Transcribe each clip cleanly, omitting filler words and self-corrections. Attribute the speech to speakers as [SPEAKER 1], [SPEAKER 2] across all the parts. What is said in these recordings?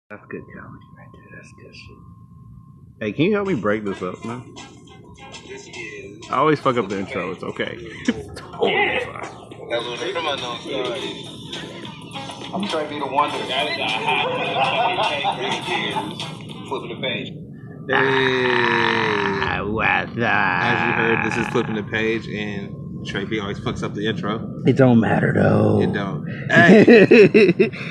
[SPEAKER 1] That's good comedy right there. That's good shit. Hey, can you help me break this up, man? I always fuck up the intro. It's okay. It's totally fine.
[SPEAKER 2] I'm trying to be the one that is a hot flipping the page.
[SPEAKER 1] Hey, what's up?
[SPEAKER 3] As you heard, this is flipping the page, and Trey B always fucks up the intro.
[SPEAKER 1] It don't matter though.
[SPEAKER 3] It don't. Hey,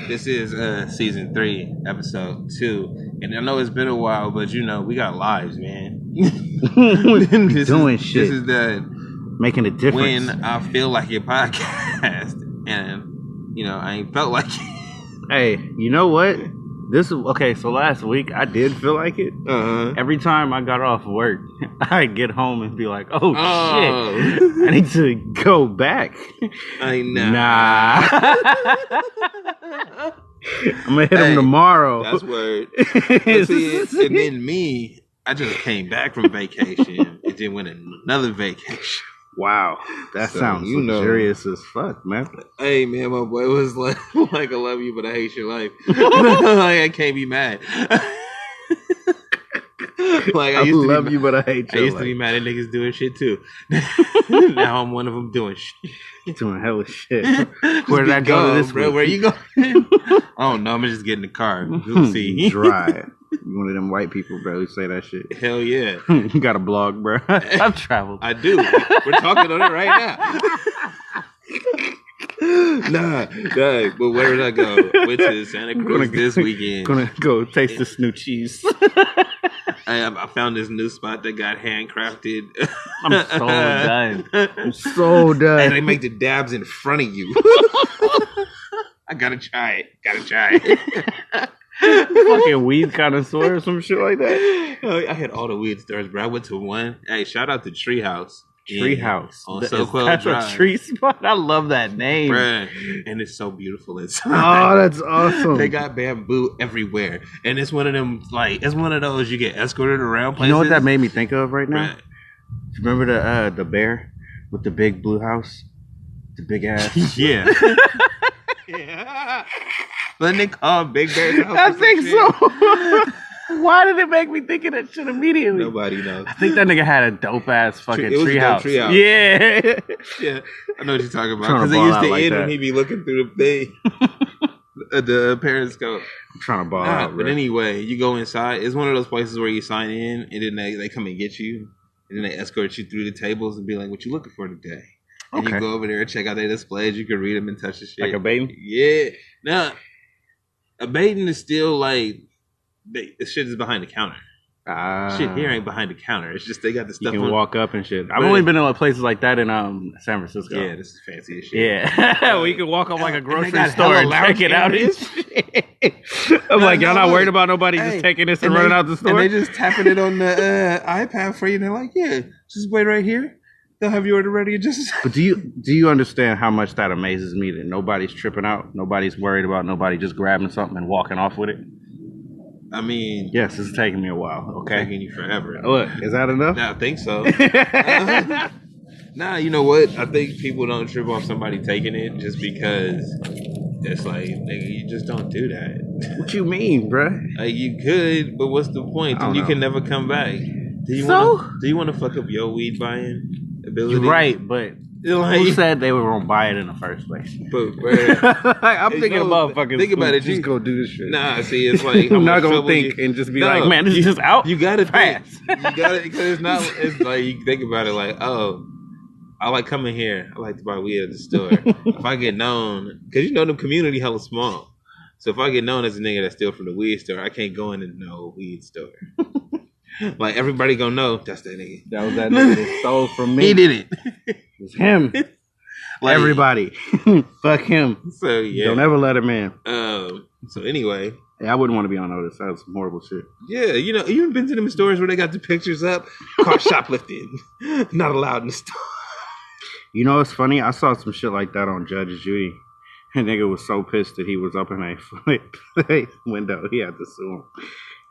[SPEAKER 3] this is season 3, episode 2, and I know it's been a while, but you know we got lives, man.
[SPEAKER 1] Doing shit.
[SPEAKER 3] This is the
[SPEAKER 1] making a difference.
[SPEAKER 3] when I feel like your podcast, and you know I ain't felt like it.
[SPEAKER 1] Hey, you know what? This is okay. So last week I did feel like it. Every time I got off work, I'd get home and be like, "Oh shit, I need to go back."
[SPEAKER 3] I know.
[SPEAKER 1] Nah. I'm gonna hit him tomorrow.
[SPEAKER 3] That's word. See, and then me, I just came back from vacation and then went on another vacation.
[SPEAKER 1] Wow, that
[SPEAKER 3] So,
[SPEAKER 1] sounds luxurious as fuck, man.
[SPEAKER 3] Hey man, my boy was like I love you, but I hate your life. Like I can't be mad. Like
[SPEAKER 1] I love you, but I hate your life.
[SPEAKER 3] I used to be mad at niggas doing shit too. Now I'm one of them doing shit.
[SPEAKER 1] Doing hella shit. Where did I go this
[SPEAKER 3] bro?
[SPEAKER 1] week?
[SPEAKER 3] Where you going? I don't know. I'm just getting in the car. We'll see.
[SPEAKER 1] Dry. You one of them white people, bro, who say that shit.
[SPEAKER 3] Hell yeah.
[SPEAKER 1] You got a blog, bro. I've traveled.
[SPEAKER 3] I do. We're talking on it right now. Nah. But where did I go? Went to Santa Cruz this weekend.
[SPEAKER 1] Gonna go taste this new cheese.
[SPEAKER 3] I found this new spot that got handcrafted.
[SPEAKER 1] I'm so done. I'm so done.
[SPEAKER 3] And they make the dabs in front of you. I gotta try it.
[SPEAKER 1] Fucking weed connoisseur or some shit like that.
[SPEAKER 3] I had all the weed stores, bro. I went to one. Hey, shout out to Treehouse.
[SPEAKER 1] Treehouse.
[SPEAKER 3] On
[SPEAKER 1] Soquel
[SPEAKER 3] Drive.
[SPEAKER 1] That's a tree spot. I love that name.
[SPEAKER 3] Bruh. And it's so beautiful inside.
[SPEAKER 1] Oh, that's awesome.
[SPEAKER 3] They got bamboo everywhere. And it's one of them, like, it's one of those you get escorted around places.
[SPEAKER 1] You know what that made me think of right now?
[SPEAKER 3] Bruh.
[SPEAKER 1] Remember the bear with the big blue house? The big ass?
[SPEAKER 3] Yeah. Yeah. But they call Big Bear's house.
[SPEAKER 1] I think so. Why did it make me think of that shit immediately?
[SPEAKER 3] Nobody knows.
[SPEAKER 1] I think that nigga had a dope ass fucking treehouse.
[SPEAKER 3] Treehouse.
[SPEAKER 1] Yeah.
[SPEAKER 3] Yeah, I know what you're talking about.
[SPEAKER 1] Trying to
[SPEAKER 3] Because they
[SPEAKER 1] ball
[SPEAKER 3] used
[SPEAKER 1] out
[SPEAKER 3] to
[SPEAKER 1] like
[SPEAKER 3] end
[SPEAKER 1] that.
[SPEAKER 3] when he be looking through the thing. The periscope.
[SPEAKER 1] I'm trying to ball out,
[SPEAKER 3] But
[SPEAKER 1] bro.
[SPEAKER 3] anyway, you go inside. It's one of those places where you sign in and then they come and get you. And then they escort you through the tables and be like, what you looking for today? And
[SPEAKER 1] Okay.
[SPEAKER 3] you go over there and check out their displays. You can read them and touch the shit.
[SPEAKER 1] Like a baiting?
[SPEAKER 3] Yeah. Now, a baiting is still like, the shit is behind the counter. Shit here ain't behind the counter. It's just they got the stuff.
[SPEAKER 1] You can walk up and shit. I've
[SPEAKER 3] Right.
[SPEAKER 1] only been to places like that in San Francisco.
[SPEAKER 3] Yeah, this is fancy as shit.
[SPEAKER 1] Yeah. Where you can walk up like a
[SPEAKER 3] And they
[SPEAKER 1] grocery
[SPEAKER 3] got
[SPEAKER 1] store
[SPEAKER 3] hella
[SPEAKER 1] and
[SPEAKER 3] lounge
[SPEAKER 1] check it out. And
[SPEAKER 3] areas.
[SPEAKER 1] shit. I'm like, y'all not worried about nobody just taking this and running out the store?
[SPEAKER 3] And they just tapping it on the iPad for you. And they're like, yeah, just wait right here. They'll have your order ready in just a second.
[SPEAKER 1] But do you understand how much that amazes me that nobody's tripping out? Nobody's worried about nobody just grabbing something and walking off with it?
[SPEAKER 3] I mean,
[SPEAKER 1] Yes, this is taking me a while. Okay.
[SPEAKER 3] taking you forever.
[SPEAKER 1] Look, is that enough?
[SPEAKER 3] I think so. Nah, you know what? I think people don't trip off somebody taking it just because it's like, nigga, you just don't do that.
[SPEAKER 1] What you mean, bruh?
[SPEAKER 3] Like, you could, but what's the point?
[SPEAKER 1] I don't
[SPEAKER 3] And you
[SPEAKER 1] know.
[SPEAKER 3] can never come back. Do you want to fuck up your weed buying ability?
[SPEAKER 1] You're right, but
[SPEAKER 3] Like,
[SPEAKER 1] who said they were gonna buy it in the first place?
[SPEAKER 3] but, bruh,
[SPEAKER 1] I'm
[SPEAKER 3] Hey,
[SPEAKER 1] thinking
[SPEAKER 3] no,
[SPEAKER 1] about fucking.
[SPEAKER 3] think about it,
[SPEAKER 1] Just
[SPEAKER 3] you-
[SPEAKER 1] go do this shit.
[SPEAKER 3] nah, see, it's like
[SPEAKER 1] I'm not
[SPEAKER 3] much
[SPEAKER 1] gonna
[SPEAKER 3] trouble
[SPEAKER 1] think
[SPEAKER 3] you-
[SPEAKER 1] and just be
[SPEAKER 3] No,
[SPEAKER 1] like, man, this is just out.
[SPEAKER 3] You gotta think.
[SPEAKER 1] Pass.
[SPEAKER 3] You gotta, because it's not. It's like you think about it, like, oh, I like coming here. I like to buy weed at the store. If I get known, because you know the community hella small, so if I get known as a nigga that steal from the weed store, I can't go into no weed store. Like everybody gonna know that's that nigga.
[SPEAKER 1] That was that nigga that stole from me.
[SPEAKER 3] He did it.
[SPEAKER 1] It was him.
[SPEAKER 3] Like,
[SPEAKER 1] Everybody. Fuck him.
[SPEAKER 3] So yeah.
[SPEAKER 1] Don't ever let him in.
[SPEAKER 3] So anyway.
[SPEAKER 1] Yeah, I wouldn't want to be on notice. That was some horrible shit.
[SPEAKER 3] Yeah, you know, you been to them stores where they got the pictures up, car shoplifting, not allowed in the store.
[SPEAKER 1] You know what's funny? I saw some shit like that on Judge Judy. And nigga was so pissed that he was up in a window. He had to sue him.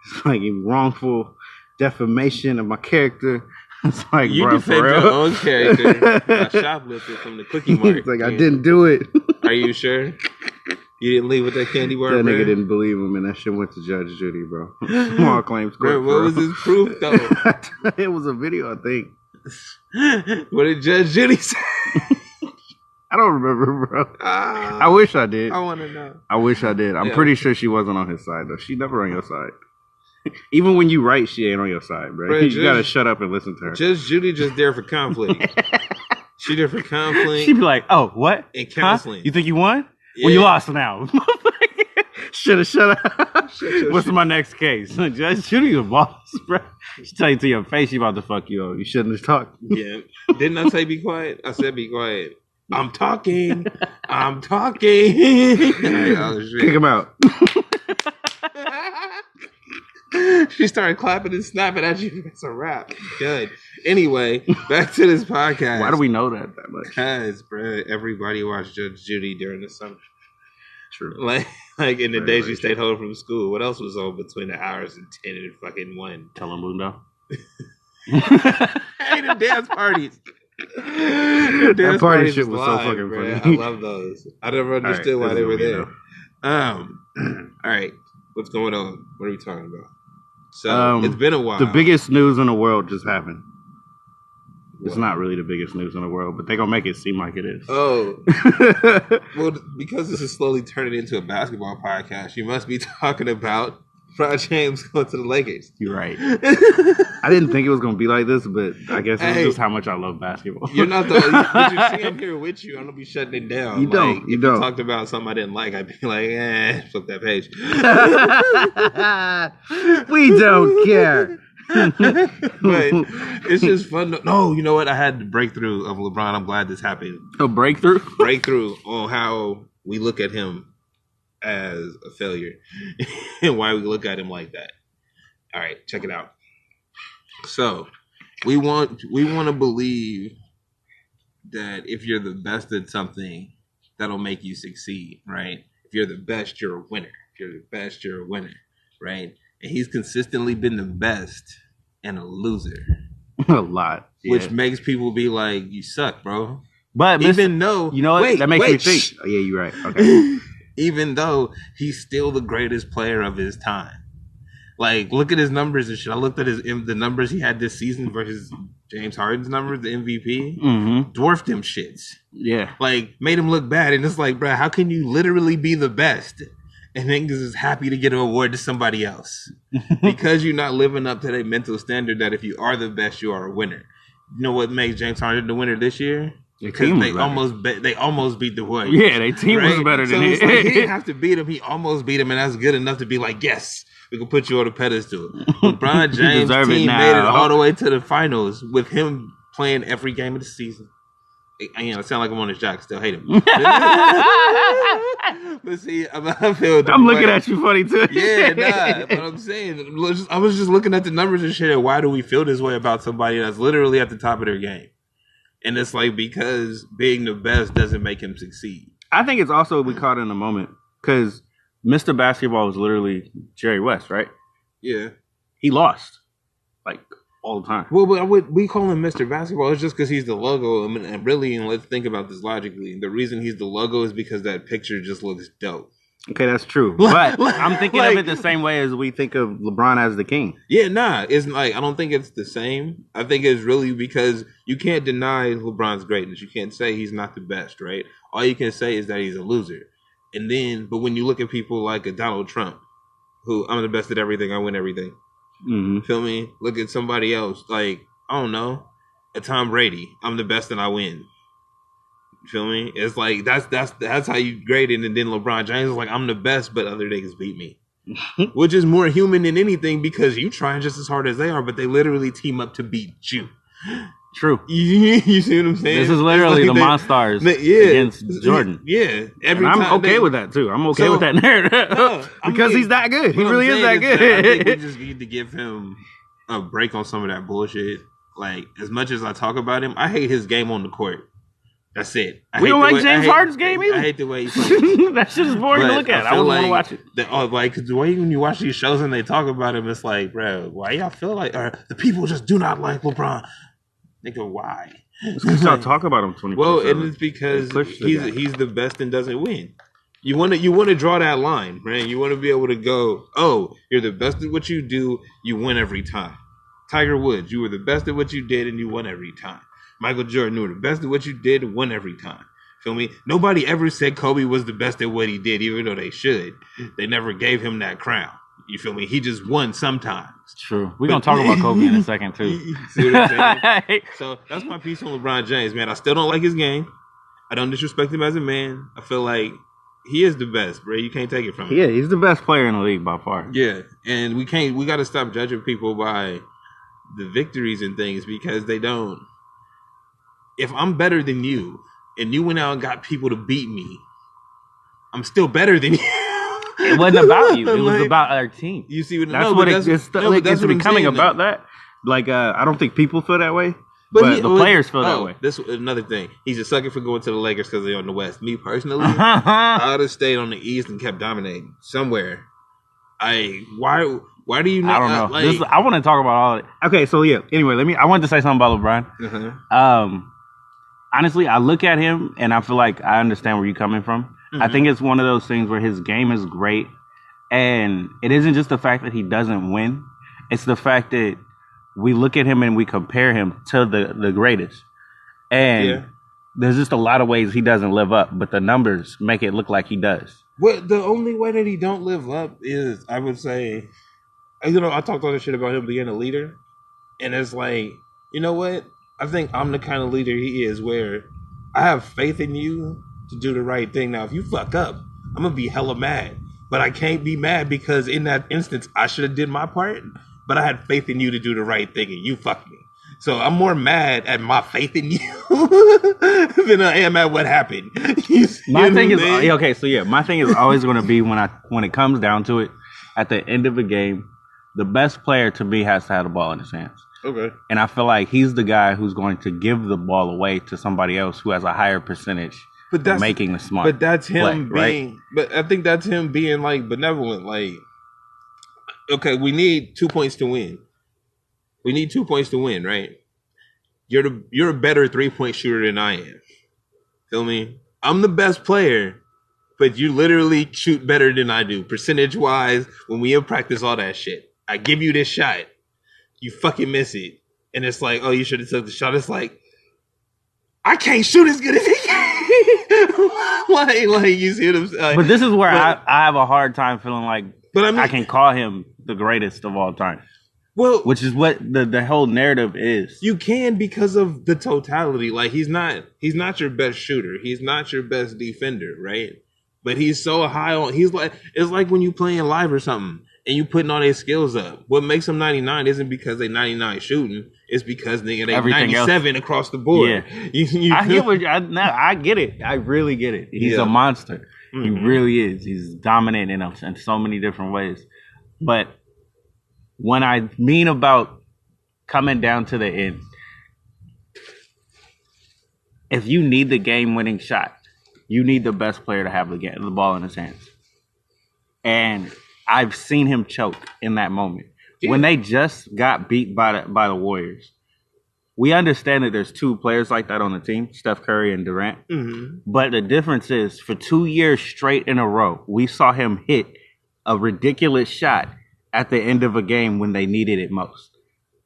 [SPEAKER 1] It's like wrongful defamation of my character. It's like,
[SPEAKER 3] You
[SPEAKER 1] bro,
[SPEAKER 3] defend
[SPEAKER 1] for
[SPEAKER 3] your
[SPEAKER 1] real?
[SPEAKER 3] own character. I shoplifted from the Cookie Mart.
[SPEAKER 1] It's like, I didn't do it.
[SPEAKER 3] Are you sure? You didn't leave with that candy bar,
[SPEAKER 1] That
[SPEAKER 3] bro?
[SPEAKER 1] nigga didn't believe him, and that shit went to Judge Judy, bro. Small claims court.
[SPEAKER 3] Bro, what was his proof, though?
[SPEAKER 1] It was a video, I think.
[SPEAKER 3] What did Judge Judy say?
[SPEAKER 1] I don't remember, bro. I wish I did.
[SPEAKER 3] I want to know.
[SPEAKER 1] I wish I did. I'm pretty sure she wasn't on his side, though. She never on your side. Even when you write, she ain't on your side, bro. You gotta shut up and listen to her.
[SPEAKER 3] Judge Judy just there for conflict. She there for conflict.
[SPEAKER 1] She'd be like, "Oh, what?
[SPEAKER 3] And counseling.
[SPEAKER 1] Huh? You think you won?
[SPEAKER 3] Yeah.
[SPEAKER 1] Well, you lost now." Should have shut up. What's my next case? Judge Judy a boss, bro. She tell you to your face she about to fuck you up. You shouldn't have talked.
[SPEAKER 3] Yeah. Didn't I say be quiet? I said be quiet. I'm talking. I'm talking. Oh, shit.
[SPEAKER 1] Kick him out.
[SPEAKER 3] She started clapping and snapping at you. It's a wrap. Good. Anyway, back to this podcast.
[SPEAKER 1] Why do we know that much?
[SPEAKER 3] Because, bro, everybody watched Judge Judy during the summer.
[SPEAKER 1] True.
[SPEAKER 3] Like in the days you stayed home from school. What else was on between the hours of 10 and fucking 1?
[SPEAKER 1] Telemundo.
[SPEAKER 3] Hey, the dance parties.
[SPEAKER 1] That party shit was so fucking
[SPEAKER 3] bro.
[SPEAKER 1] funny.
[SPEAKER 3] I love those. I never understood why they were there. All right. What's going on? What are we talking about? So, it's been a while.
[SPEAKER 1] The biggest news in the world just happened. It's
[SPEAKER 3] What?
[SPEAKER 1] not really the biggest news in the world, but they're going to make it seem like it is.
[SPEAKER 3] Oh. Well, because this is slowly turning into a basketball podcast, you must be talking about LeBron James going to the Lakers.
[SPEAKER 1] You're right. I didn't think it was going to be like this, but I guess it's just how much I love basketball.
[SPEAKER 3] You're not the but you see I'm here with you. I'm going to be shutting it down.
[SPEAKER 1] You don't.
[SPEAKER 3] If you talked about something I didn't like, I'd be like, flip that page.
[SPEAKER 1] We don't care.
[SPEAKER 3] But it's just fun. No, you know what? I had the breakthrough of LeBron. I'm glad this happened.
[SPEAKER 1] A breakthrough?
[SPEAKER 3] Breakthrough on how we look at him as a failure and why we look at him like that. All right, check it out. So we want to believe that if you're the best at something, that'll make you succeed, right? If you're the best, you're a winner. If you're the best, you're a winner, right? And he's consistently been the best and a loser.
[SPEAKER 1] A lot. Yeah.
[SPEAKER 3] Which makes people be like, you suck, bro.
[SPEAKER 1] But
[SPEAKER 3] even though...
[SPEAKER 1] You know what? That makes me think. Oh, yeah, you're right. Okay.
[SPEAKER 3] Even though he's still the greatest player of his time. Like, look at his numbers and shit. I looked at the numbers he had this season versus James Harden's numbers, the MVP.
[SPEAKER 1] Mm-hmm.
[SPEAKER 3] Dwarfed him shits.
[SPEAKER 1] Yeah.
[SPEAKER 3] Like, made him look bad. And it's like, bro, how can you literally be the best and niggas is happy to get an award to somebody else? Because you're not living up to that mental standard that if you are the best, you are a winner. You know what makes James Harden the winner this year? Because they almost beat the Warriors.
[SPEAKER 1] Yeah, their team was better than
[SPEAKER 3] his. Like, he didn't have to beat him. He almost beat him, and that's good enough to be like, yes, we can put you on the pedestal. LeBron James' team made it all the way to the finals with him playing every game of the season. I sound like I'm on his jock. Still hate him. But see, I feel.
[SPEAKER 1] I'm looking at you funny too.
[SPEAKER 3] Yeah, nah. But I'm saying, I was just looking at the numbers and shit. And why do we feel this way about somebody that's literally at the top of their game? And it's like because being the best doesn't make him succeed.
[SPEAKER 1] I think it's also we caught in the moment because Mr. Basketball was literally Jerry West, right?
[SPEAKER 3] Yeah,
[SPEAKER 1] he lost like all the time.
[SPEAKER 3] Well, but we call him Mr. Basketball. It's just because he's the logo. I mean, and really, and let's think about this logically. The reason he's the logo is because that picture just looks dope.
[SPEAKER 1] Okay, that's true. But I'm thinking of it the same way as we think of LeBron as the king.
[SPEAKER 3] Yeah, nah. It's like I don't think it's the same. I think it's really because you can't deny LeBron's greatness. You can't say he's not the best, right? All you can say is that he's a loser. And then, but when you look at people like a Donald Trump, who I'm the best at everything, I win everything. Mm-hmm. Feel me? Look at somebody else, like, I don't know, a Tom Brady. I'm the best and I win. Feel me? It's like that's how you grade it. And then LeBron James is like, I'm the best, but other niggas beat me. Which is more human than anything because you trying just as hard as they are, but they literally team up to beat you.
[SPEAKER 1] True.
[SPEAKER 3] You see what I'm saying?
[SPEAKER 1] This is literally like the Monstars against Jordan.
[SPEAKER 3] Yeah.
[SPEAKER 1] And I'm okay with that too. I'm okay with that narrative. Because he's that good. He really is that good.
[SPEAKER 3] I think we just need to give him a break on some of that bullshit. Like, as much as I talk about him, I hate his game on the court. That's it.
[SPEAKER 1] We don't like James Harden's game either.
[SPEAKER 3] I hate the way he plays.
[SPEAKER 1] That shit is boring to look at. I wouldn't want to watch it.
[SPEAKER 3] Because the way when you watch these shows and they talk about him, it's like, bro, why y'all feel like the people just do not like LeBron? Nigga, why?
[SPEAKER 1] It's because y'all talk about him 24/7.
[SPEAKER 3] Well, and it's because he's the best and doesn't win. You want to draw that line, man. You want to be able to go, oh, you're the best at what you do, you win every time. Tiger Woods, you were the best at what you did and you won every time. Michael Jordan, you were the best at what you did, won every time. Feel me? Nobody ever said Kobe was the best at what he did, even though they should. They never gave him that crown. You feel me? He just won sometimes.
[SPEAKER 4] True. We're going to talk about Kobe in a second, too.
[SPEAKER 3] See what I'm saying? So that's my piece on LeBron James, man. I still don't like his game. I don't disrespect him as a man. I feel like he is the best, bro. You can't take it from him.
[SPEAKER 1] Yeah, he's the best player in the league by far.
[SPEAKER 3] Yeah, and we got to stop judging people by the victories and things because they don't. If I'm better than you and you went out and got people to beat me, I'm still better than you.
[SPEAKER 4] It wasn't about you. It was about our team.
[SPEAKER 3] You see what?
[SPEAKER 1] That's what it's becoming about that. Like, I don't think people feel that way, but the players feel that way.
[SPEAKER 3] This is another thing. He's a sucker for going to the Lakers because they're on the West. Me personally, I would have stayed on the East and kept dominating somewhere. Why do you?
[SPEAKER 4] I don't know. I want to talk about all of it.
[SPEAKER 1] Okay, so yeah. Anyway, I wanted to say something about LeBron.
[SPEAKER 3] Uh-huh.
[SPEAKER 1] Honestly, I look at him and I feel like I understand where you're coming from. Mm-hmm. I think it's one of those things where his game is great, and it isn't just the fact that he doesn't win. It's the fact that we look at him and we compare him to the greatest. And there's just a lot of ways he doesn't live up, but the numbers make it look like he does.
[SPEAKER 3] Well, the only way that he don't live up is, I would say, I talked all this shit about him being a leader, and it's like, you know what? I think I'm the kind of leader he is where I have faith in you to do the right thing. Now, if you fuck up, I'm going to be hella mad. But I can't be mad because in that instance, I should have did my part, but I had faith in you to do the right thing and you fucked me. So I'm more mad at my faith in you than I am at what happened.
[SPEAKER 1] My thing is always going to be when it comes down to it, at the end of a game, the best player to me has to have the ball in his hands.
[SPEAKER 3] Okay.
[SPEAKER 1] And I feel like he's the guy who's going to give the ball away to somebody else who has a higher percentage of making the smart.
[SPEAKER 3] But that's him
[SPEAKER 1] play,
[SPEAKER 3] being.
[SPEAKER 1] right?
[SPEAKER 3] But I think that's him being like benevolent. Like, okay, we need 2 points to win. We need 2 points to win, right? You're a better 3-point shooter than I am. Feel me? I'm the best player, but you literally shoot better than I do, percentage wise. When we in practice, all that shit. I give you this shot. You fucking miss it. And it's like, oh, you should have took the shot. It's like, I can't shoot as good as he can. like you see what I'm saying?
[SPEAKER 1] But this is where I have a hard time feeling like I can call him the greatest of all time.
[SPEAKER 3] Well,
[SPEAKER 1] which is what the whole narrative is.
[SPEAKER 3] You can because of the totality. Like he's not your best shooter. He's not your best defender, right? But he's so high on. It's like when you playing live or something. And you putting all their skills up. What makes them 99 isn't because they 99 shooting. It's because they 97 else. Across the board. Yeah.
[SPEAKER 1] I get it. I really get it. He's a monster. Mm-hmm. He really is. He's dominant in so many different ways. But when I mean about coming down to the end, if you need the game-winning shot, you need the best player to have the ball in his hands. And I've seen him choke in that moment. Yeah. When they just got beat by the Warriors, we understand that there's two players like that on the team, Steph Curry and Durant. Mm-hmm. But the difference is, for 2 years straight in a row, we saw him hit a ridiculous shot at the end of a game when they needed it most.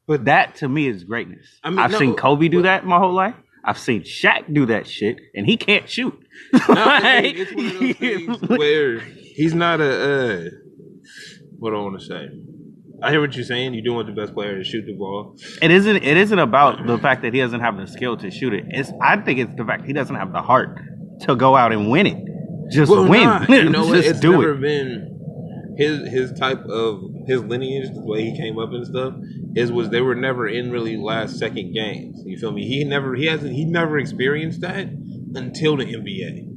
[SPEAKER 1] But that, to me, is greatness. I've seen Kobe do that my whole life. I've seen Shaq do that shit, and he can't shoot.
[SPEAKER 3] It's one of those things where he's not what do I want to say? I hear what you're saying. You do want the best player to shoot the ball.
[SPEAKER 1] It isn't about the fact that he doesn't have the skill to shoot it. I think it's the fact he doesn't have the heart to go out and win it. Just win.
[SPEAKER 3] Nah, you know, it's never been his type of his lineage, the way he came up and stuff. They were never in really last second games. You feel me? He never experienced that until the NBA.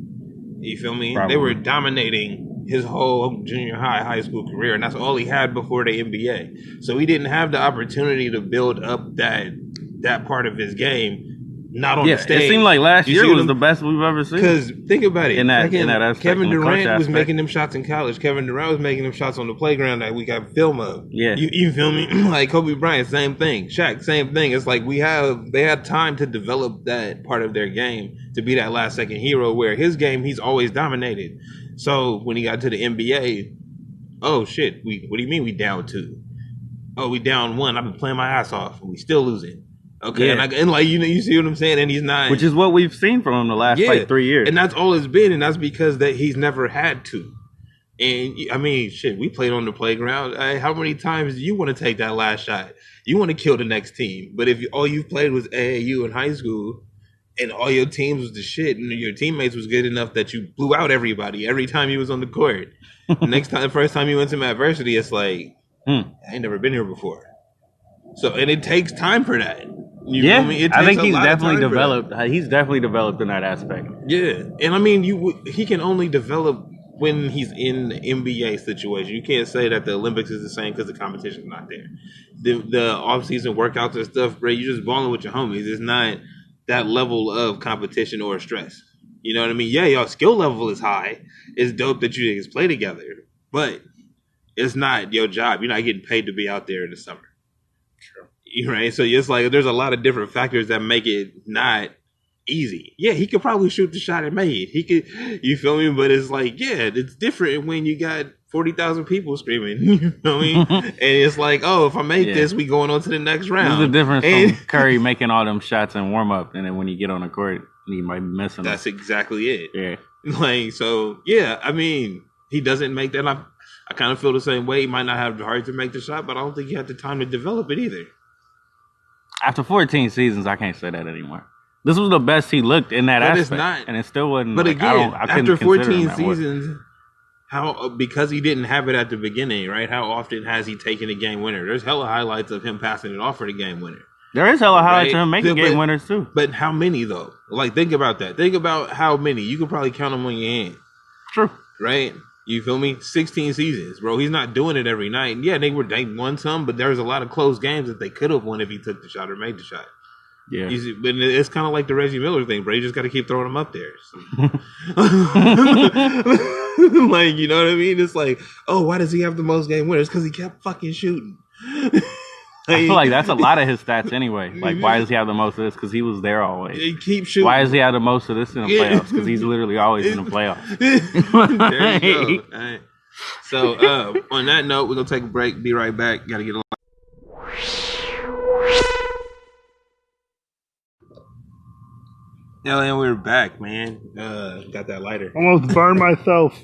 [SPEAKER 3] You feel me? Probably. They were dominating his whole junior high school career, and that's all he had before the NBA. So he didn't have the opportunity to build up that part of his game. Not on the stage.
[SPEAKER 1] It seemed like last year was the best we've ever seen.
[SPEAKER 3] Because think about it.
[SPEAKER 1] In that
[SPEAKER 3] Kevin Durant was making them shots in college. Kevin Durant was making them shots on the playground that we got film of.
[SPEAKER 1] Yeah.
[SPEAKER 3] You feel me? Like Kobe Bryant, same thing. Shaq, same thing. It's like they had time to develop that part of their game to be that last second hero, where his game, he's always dominated. So when he got to the NBA, oh shit, what do you mean we down 2? Oh, we down 1. I've been playing my ass off, and we still losing. Okay,
[SPEAKER 4] Yeah.
[SPEAKER 3] and like you see what I'm saying, and he's not,
[SPEAKER 4] Which is what we've seen from him the last like 3 years,
[SPEAKER 3] and that's all it's been, and that's because that he's never had to. And I mean, shit, we played on the playground. How many times do you want to take that last shot? You want to kill the next team, but if all you've played was AAU in high school, and all your teams was the shit, and your teammates was good enough that you blew out everybody every time you was on the court. First time you went to adversity, it's like I ain't never been here before. So, and it takes time for that. You know what I mean?
[SPEAKER 4] I think he's definitely developed. He's definitely developed in that aspect.
[SPEAKER 3] Yeah, and I mean, he can only develop when he's in the NBA situation. You can't say that the Olympics is the same because the competition's not there. The off-season workouts and stuff, bro, you're just balling with your homies. It's not that level of competition or stress. You know what I mean? Yeah, your skill level is high. It's dope that you guys play together, but it's not your job. You're not getting paid to be out there in the summer. Right, so it's like there's a lot of different factors that make it not easy. Yeah, he could probably shoot the shot and make it. He could, you feel me? But it's like, yeah, it's different when you got 40,000 people screaming. You know what I mean? And it's like, oh, if I make this, we going on to the next round.
[SPEAKER 4] There's a difference from Curry making all them shots in warm up, and then when you get on the court, you might be missing them.
[SPEAKER 3] That's exactly it.
[SPEAKER 4] Yeah,
[SPEAKER 3] like so. Yeah, I mean, he doesn't make that. I kind of feel the same way. He might not have the heart to make the shot, but I don't think he had the time to develop it either.
[SPEAKER 4] After 14 seasons, I can't say that anymore. This was the best he looked in that aspect,
[SPEAKER 3] it's not,
[SPEAKER 4] and it still wasn't.
[SPEAKER 3] But
[SPEAKER 4] like,
[SPEAKER 3] again, after 14
[SPEAKER 4] seasons,
[SPEAKER 3] because he didn't have it at the beginning, right? How often has he taken a game winner? There's hella highlights of him passing it off for the game winner.
[SPEAKER 4] There is hella highlights of him making game winners too.
[SPEAKER 3] But how many though? Like, think about that. Think about how many. You could probably count them on your hand.
[SPEAKER 4] True.
[SPEAKER 3] Right? You feel me? 16 seasons, bro. He's not doing it every night. Yeah, they won some, but there's a lot of close games that they could have won if he took the shot or made the shot.
[SPEAKER 4] Yeah.
[SPEAKER 3] But it's kind of like the Reggie Miller thing, bro. You just got to keep throwing him up there. Like, you know what I mean? It's like, oh, why does he have the most game winners? Because he kept fucking shooting.
[SPEAKER 4] I feel like that's a lot of his stats anyway. Like, why does he have the most of this? Because he was there always.
[SPEAKER 3] He keeps shooting.
[SPEAKER 4] Why does he have the most of this in the playoffs? Because he's literally always in the playoffs.
[SPEAKER 3] There you go. All right. So, on that note, we're going to take a break. Be right back. Got to get a Yeah, and we're back, man. Got that lighter.
[SPEAKER 1] Almost burned myself.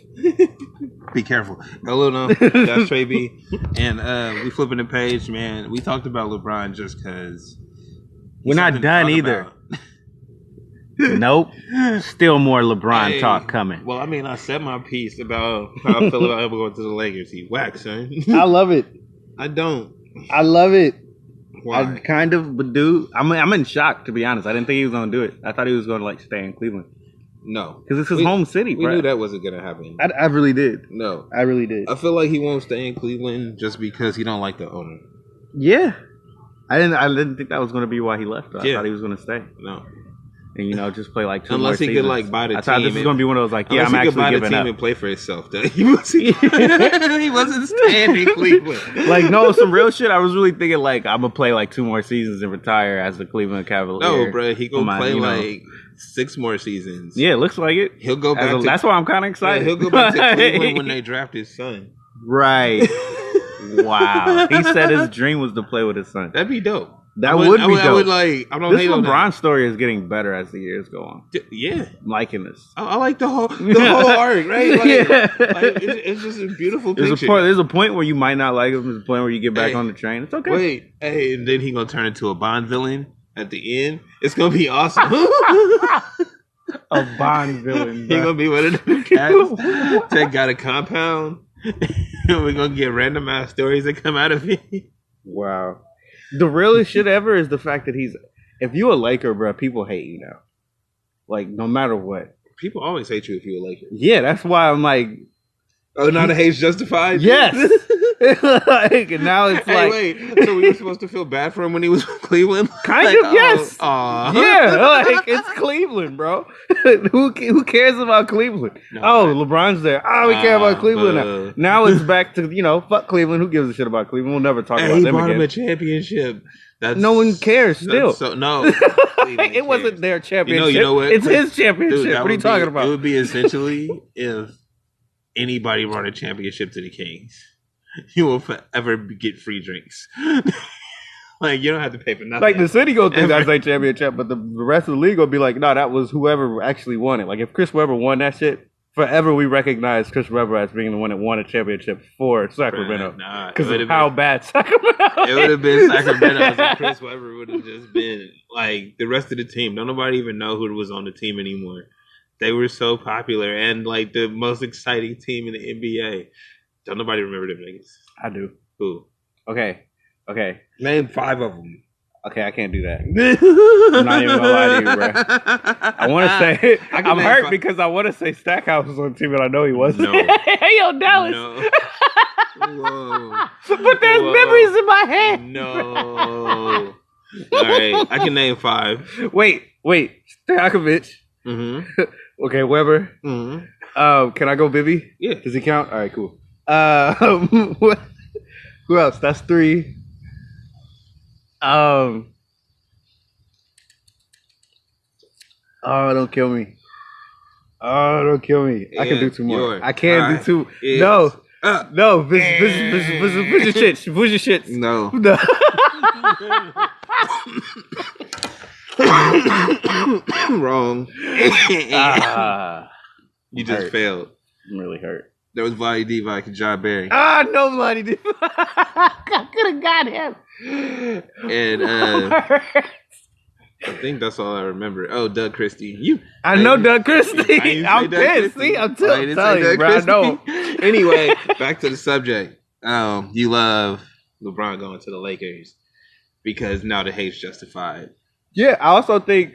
[SPEAKER 3] Be careful. Hello, no. That's Trey B. And we flipping the page, man. We talked about LeBron just because
[SPEAKER 4] we're not done either. Nope. Still more LeBron talk coming.
[SPEAKER 3] Well, I mean, I said my piece about how I feel about him going to the Lakers. He whacked, son.
[SPEAKER 1] I love it.
[SPEAKER 3] I don't.
[SPEAKER 1] I love it.
[SPEAKER 3] Why?
[SPEAKER 4] I kind of do. I'm in shock, to be honest. I didn't think he was going to do it. I thought he was going to like stay in Cleveland.
[SPEAKER 3] No,
[SPEAKER 4] because it's his home city.
[SPEAKER 3] We knew that wasn't going to happen.
[SPEAKER 1] I really did.
[SPEAKER 3] No,
[SPEAKER 1] I really did.
[SPEAKER 3] I feel like he won't stay in Cleveland just because he don't like the owner.
[SPEAKER 1] Yeah,
[SPEAKER 4] I didn't think that was going to be why he left. I thought he was going to stay.
[SPEAKER 3] No.
[SPEAKER 4] And just play like 2
[SPEAKER 3] unless
[SPEAKER 4] more
[SPEAKER 3] he
[SPEAKER 4] seasons.
[SPEAKER 3] could like buy the team.
[SPEAKER 4] I thought this was going to be one of those like, yeah, I'm actually
[SPEAKER 3] buy the
[SPEAKER 4] giving
[SPEAKER 3] team
[SPEAKER 4] up.
[SPEAKER 3] and play for himself. He wasn't staying in Cleveland.
[SPEAKER 4] Like, no, some real shit. I was really thinking like I'm gonna play like 2 more seasons and retire as the Cleveland Cavalier.
[SPEAKER 3] No, bro, he gonna play like 6 more seasons.
[SPEAKER 4] Yeah, it looks like it.
[SPEAKER 3] He'll go back.
[SPEAKER 4] That's why I'm kind of excited.
[SPEAKER 3] Yeah, he'll go back to Cleveland when they draft his son.
[SPEAKER 4] Right. Wow. He said his dream was to play with his son.
[SPEAKER 3] That'd be dope.
[SPEAKER 4] That would be dope.
[SPEAKER 3] I would like. I don't
[SPEAKER 4] this
[SPEAKER 3] hate on
[SPEAKER 4] LeBron story is getting better as the years go on.
[SPEAKER 3] Yeah,
[SPEAKER 4] I'm liking this.
[SPEAKER 3] I like the whole arc, right? Like, it's just a beautiful picture.
[SPEAKER 4] There's a point where you might not like him. There's a point where you get back on the train. It's okay.
[SPEAKER 3] Wait, and then he gonna turn into a Bond villain at the end. It's gonna be awesome.
[SPEAKER 4] A Bond villain.
[SPEAKER 3] He gonna be one of them cats that got a compound. We're gonna get random ass stories that come out of it.
[SPEAKER 4] Wow. The realest shit ever is the fact that if you a Laker, bro, people hate you now. Like, no matter what.
[SPEAKER 3] People always hate you if you're a Laker.
[SPEAKER 4] Yeah, that's why I'm like...
[SPEAKER 3] Oh, now the hate's justified?
[SPEAKER 4] Yes! Like, now it's like...
[SPEAKER 3] Wait, so we were supposed to feel bad for him when he was in Cleveland?
[SPEAKER 4] Kind of, yes!
[SPEAKER 3] Aw.
[SPEAKER 4] Yeah, like, it's Cleveland, bro. Who cares about Cleveland? No, LeBron's there. We care about Cleveland now. Now it's back to, fuck Cleveland. Who gives a shit about Cleveland? We'll never talk about them again.
[SPEAKER 3] He brought him a championship.
[SPEAKER 4] No one cares still.
[SPEAKER 3] No.
[SPEAKER 4] It wasn't their championship.
[SPEAKER 3] You know what?
[SPEAKER 4] It's his championship.
[SPEAKER 3] Dude,
[SPEAKER 4] what are you talking about?
[SPEAKER 3] It would be essentially if anybody brought a championship to the Kings, you will forever get free drinks. Like, you don't have to pay for nothing.
[SPEAKER 4] Like, the city go think that's a championship, but the rest of the league will be like, no, that was whoever actually won it. Like, if Chris Webber won that shit, forever we recognize Chris Webber as being the one that won a championship for Sacramento. Because of how bad Sacramento
[SPEAKER 3] It would have been Sacramento if Chris Webber would have just been like the rest of the team. Don't nobody even know who was on the team anymore. They were so popular and like the most exciting team in the NBA. Don't nobody remember them niggas.
[SPEAKER 4] I do.
[SPEAKER 3] Who?
[SPEAKER 4] Okay.
[SPEAKER 3] Name 5 of them.
[SPEAKER 4] Okay, I can't do that. I'm not even gonna lie to you, bro. I want to say I'm hurt because I want to say Stackhouse was on the team, and I know he wasn't.
[SPEAKER 3] No.
[SPEAKER 4] Hey, yo, Dallas.
[SPEAKER 3] No. Whoa.
[SPEAKER 4] But there's memories in my head.
[SPEAKER 3] No. All right, I can name 5.
[SPEAKER 4] Wait, Stakovich.
[SPEAKER 3] Mm-hmm.
[SPEAKER 4] Okay, Weber.
[SPEAKER 3] Mm-hmm.
[SPEAKER 4] Can I go Bibby?
[SPEAKER 3] Yeah.
[SPEAKER 4] Does he count? All right, cool. Who else? That's 3. Oh, don't kill me. I can do 2 more. I can do 2. No. Vision shit.
[SPEAKER 3] No. Wrong. You just failed.
[SPEAKER 4] I'm really hurt.
[SPEAKER 3] That was Vlade Divac and John Barry.
[SPEAKER 4] No, Vlade Divac. I could have got him.
[SPEAKER 3] And I think that's all I remember. Oh, Doug Christie.
[SPEAKER 4] I know Doug Christie. I'm pissed. See, I'm telling you, bro. I know.
[SPEAKER 3] Anyway, back to the subject. You love LeBron going to the Lakers because now the hate's justified.
[SPEAKER 4] Yeah, I also think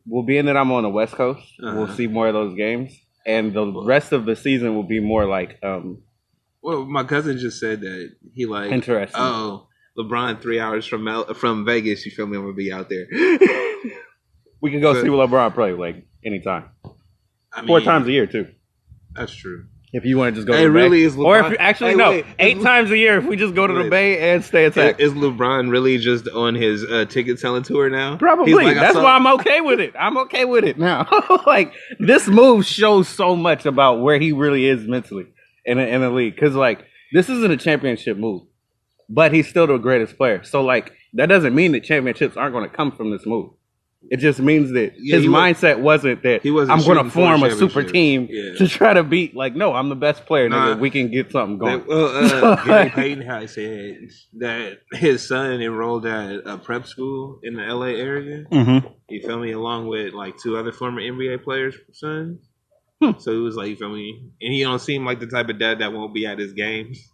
[SPEAKER 4] well, being that I'm on the West Coast, we'll see more of those games, and the rest of the season will be more like.
[SPEAKER 3] Well, my cousin just said that he like.
[SPEAKER 4] Interesting.
[SPEAKER 3] Oh, LeBron 3 hours from Vegas. You feel me? I'm gonna be out there.
[SPEAKER 4] We can go see LeBron play like anytime. 4 times a year too.
[SPEAKER 3] That's true.
[SPEAKER 4] If you want to just go to the
[SPEAKER 3] really
[SPEAKER 4] Bay.
[SPEAKER 3] Is LeBron,
[SPEAKER 4] or if you actually no, 8 times a year if we just go to the Bay and stay attack.
[SPEAKER 3] Is LeBron really just on his ticket selling tour now?
[SPEAKER 4] Probably. Like, that's why I'm okay with it. I'm okay with it now. Like, this move shows so much about where he really is mentally in the league. Because, like, this isn't a championship move, but he's still the greatest player. So, like, that doesn't mean that championships aren't going to come from this move. It just means that his mindset wasn't that I'm going to form a super team to try to beat. Like, no, I'm the best player. Nigga. We can get something going.
[SPEAKER 3] Gary Payton has said that his son enrolled at a prep school in the LA area.
[SPEAKER 4] Mm-hmm.
[SPEAKER 3] You feel me? Along with like 2 other former NBA players' sons. So it was like, you feel me? And he don't seem like the type of dad that won't be at his games.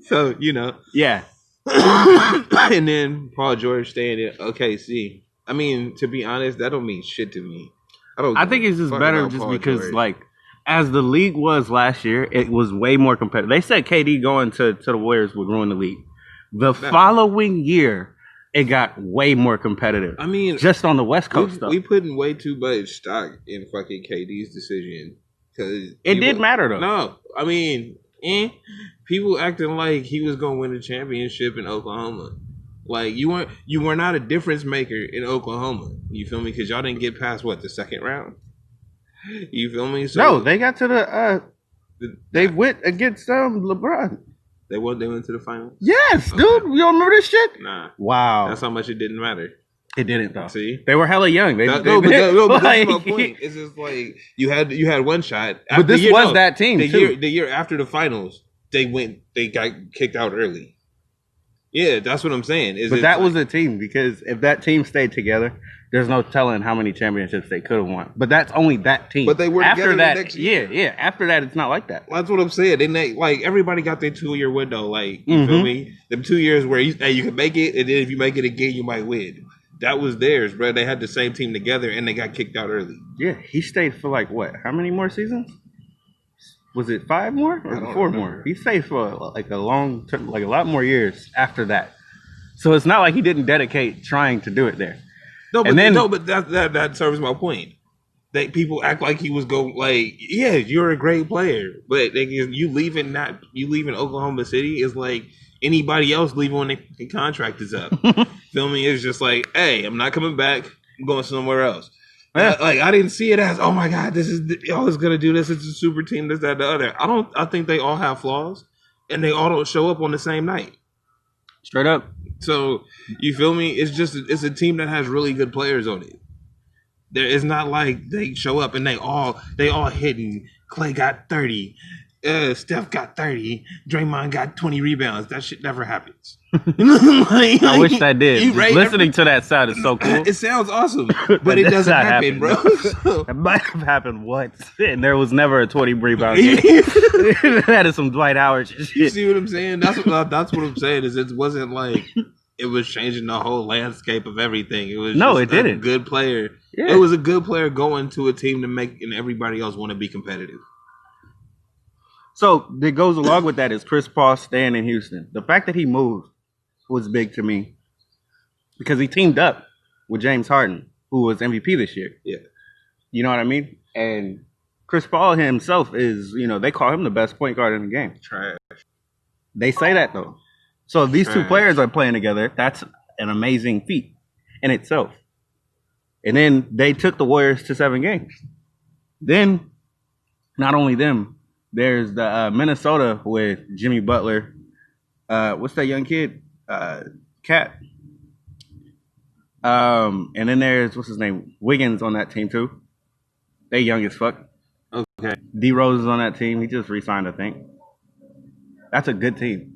[SPEAKER 3] So, you know.
[SPEAKER 4] Yeah.
[SPEAKER 3] And then Paul George staying at OKC. I mean, to be honest, that don't mean shit to me. I
[SPEAKER 4] think it's just better just because, George. Like, as the league was last year, it was way more competitive. They said KD going to the Warriors would ruin the league. The following year, it got way more competitive.
[SPEAKER 3] I mean,
[SPEAKER 4] just on the West Coast stuff.
[SPEAKER 3] We putting way too much stock in fucking KD's decision. Cause
[SPEAKER 4] it did matter, though.
[SPEAKER 3] No, I mean, people acting like he was gonna win a championship in Oklahoma. Like you were not a difference maker in Oklahoma. You feel me? Because y'all didn't get past the second round. You feel me? So,
[SPEAKER 4] no, they got to they went against LeBron.
[SPEAKER 3] They went to the finals.
[SPEAKER 4] Yes, okay. Dude. You don't remember this shit?
[SPEAKER 3] Nah.
[SPEAKER 4] Wow.
[SPEAKER 3] That's how much it didn't matter.
[SPEAKER 4] It didn't though.
[SPEAKER 3] See,
[SPEAKER 4] they were hella young.
[SPEAKER 3] But that's my point. It's just like you had one shot.
[SPEAKER 4] But this was that team too.
[SPEAKER 3] The year after the finals, they got kicked out early. Yeah, that's what I'm saying.
[SPEAKER 4] But that was a team because if that team stayed together, there's no telling how many championships they could have won. But that's only that team.
[SPEAKER 3] But they were
[SPEAKER 4] after
[SPEAKER 3] together
[SPEAKER 4] that.
[SPEAKER 3] The next year.
[SPEAKER 4] Yeah. After that, it's not like that.
[SPEAKER 3] That's what I'm saying. They like everybody got their 2-year window. Like you feel me? Them 2 years where you can make it, and then if you make it again, you might win. That was theirs, bro. They had the same team together, and they got kicked out early.
[SPEAKER 4] Yeah, he stayed for like what? How many more seasons? Was it 5 more or 4 more? He stayed for like a long, like a lot more years after that. So it's not like he didn't dedicate trying to do it there.
[SPEAKER 3] No, but that serves my point. That people act like he was yeah, you're a great player, but you leaving Oklahoma City is like anybody else leaving when their contract is up. Feel me? It's just like, hey, I'm not coming back. I'm going somewhere else.
[SPEAKER 4] Yeah.
[SPEAKER 3] Like I didn't see it as, oh my god, this is y'all is gonna do this. It's a super team. This, that, the other. I think they all have flaws, and they all don't show up on the same night.
[SPEAKER 4] Straight up.
[SPEAKER 3] So you feel me? It's a team that has really good players on it. It's not like they show up and they all hitting. Clay got 30, Steph got 30, Draymond got 20 rebounds. That shit never happens.
[SPEAKER 4] I wish that did. Listening to that sound is so cool.
[SPEAKER 3] It sounds awesome, but it doesn't happen, bro. So.
[SPEAKER 4] It might have happened once, and there was never a 20 rebound game. That is some Dwight Howard shit.
[SPEAKER 3] You see what I'm saying? That's what I'm saying. Is it wasn't like it was changing the whole landscape of everything. It was
[SPEAKER 4] no,
[SPEAKER 3] just
[SPEAKER 4] it didn't.
[SPEAKER 3] A good player.
[SPEAKER 4] Yeah.
[SPEAKER 3] It was a good player going to a team to make and everybody else want to be competitive.
[SPEAKER 4] So that goes along with that is Chris Paul staying in Houston. The fact that he moved was big to me because he teamed up with James Harden, who was MVP this year.
[SPEAKER 3] Yeah.
[SPEAKER 4] You know what I mean? And Chris Paul himself is, they call him the best point guard in the game.
[SPEAKER 3] Trash.
[SPEAKER 4] They say that though. So if these two players are playing together, that's an amazing feat in itself. And then they took the Warriors to 7 games. Then, not only them, there's the Minnesota with Jimmy Butler. What's that young kid? Cat. And then there's, what's his name? Wiggins on that team too. They young as fuck.
[SPEAKER 3] Okay.
[SPEAKER 4] D Rose is on that team. He just re-signed, I think. That's a good team.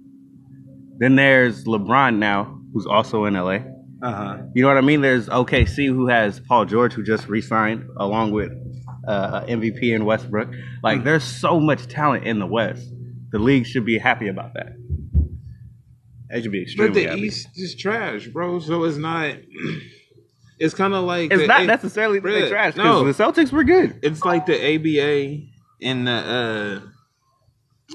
[SPEAKER 4] Then there's LeBron now, who's also in LA.
[SPEAKER 3] Uh-huh.
[SPEAKER 4] You know what I mean? There's OKC, who has Paul George, who just re-signed, along with MVP in Westbrook. Like, there's so much talent in the West. The league should be happy about that. They should be extremely happy.
[SPEAKER 3] But the East is trash, bro. So it's not. It's kind of like
[SPEAKER 4] it's not necessarily that they're trash because the Celtics were good.
[SPEAKER 3] It's like the ABA and the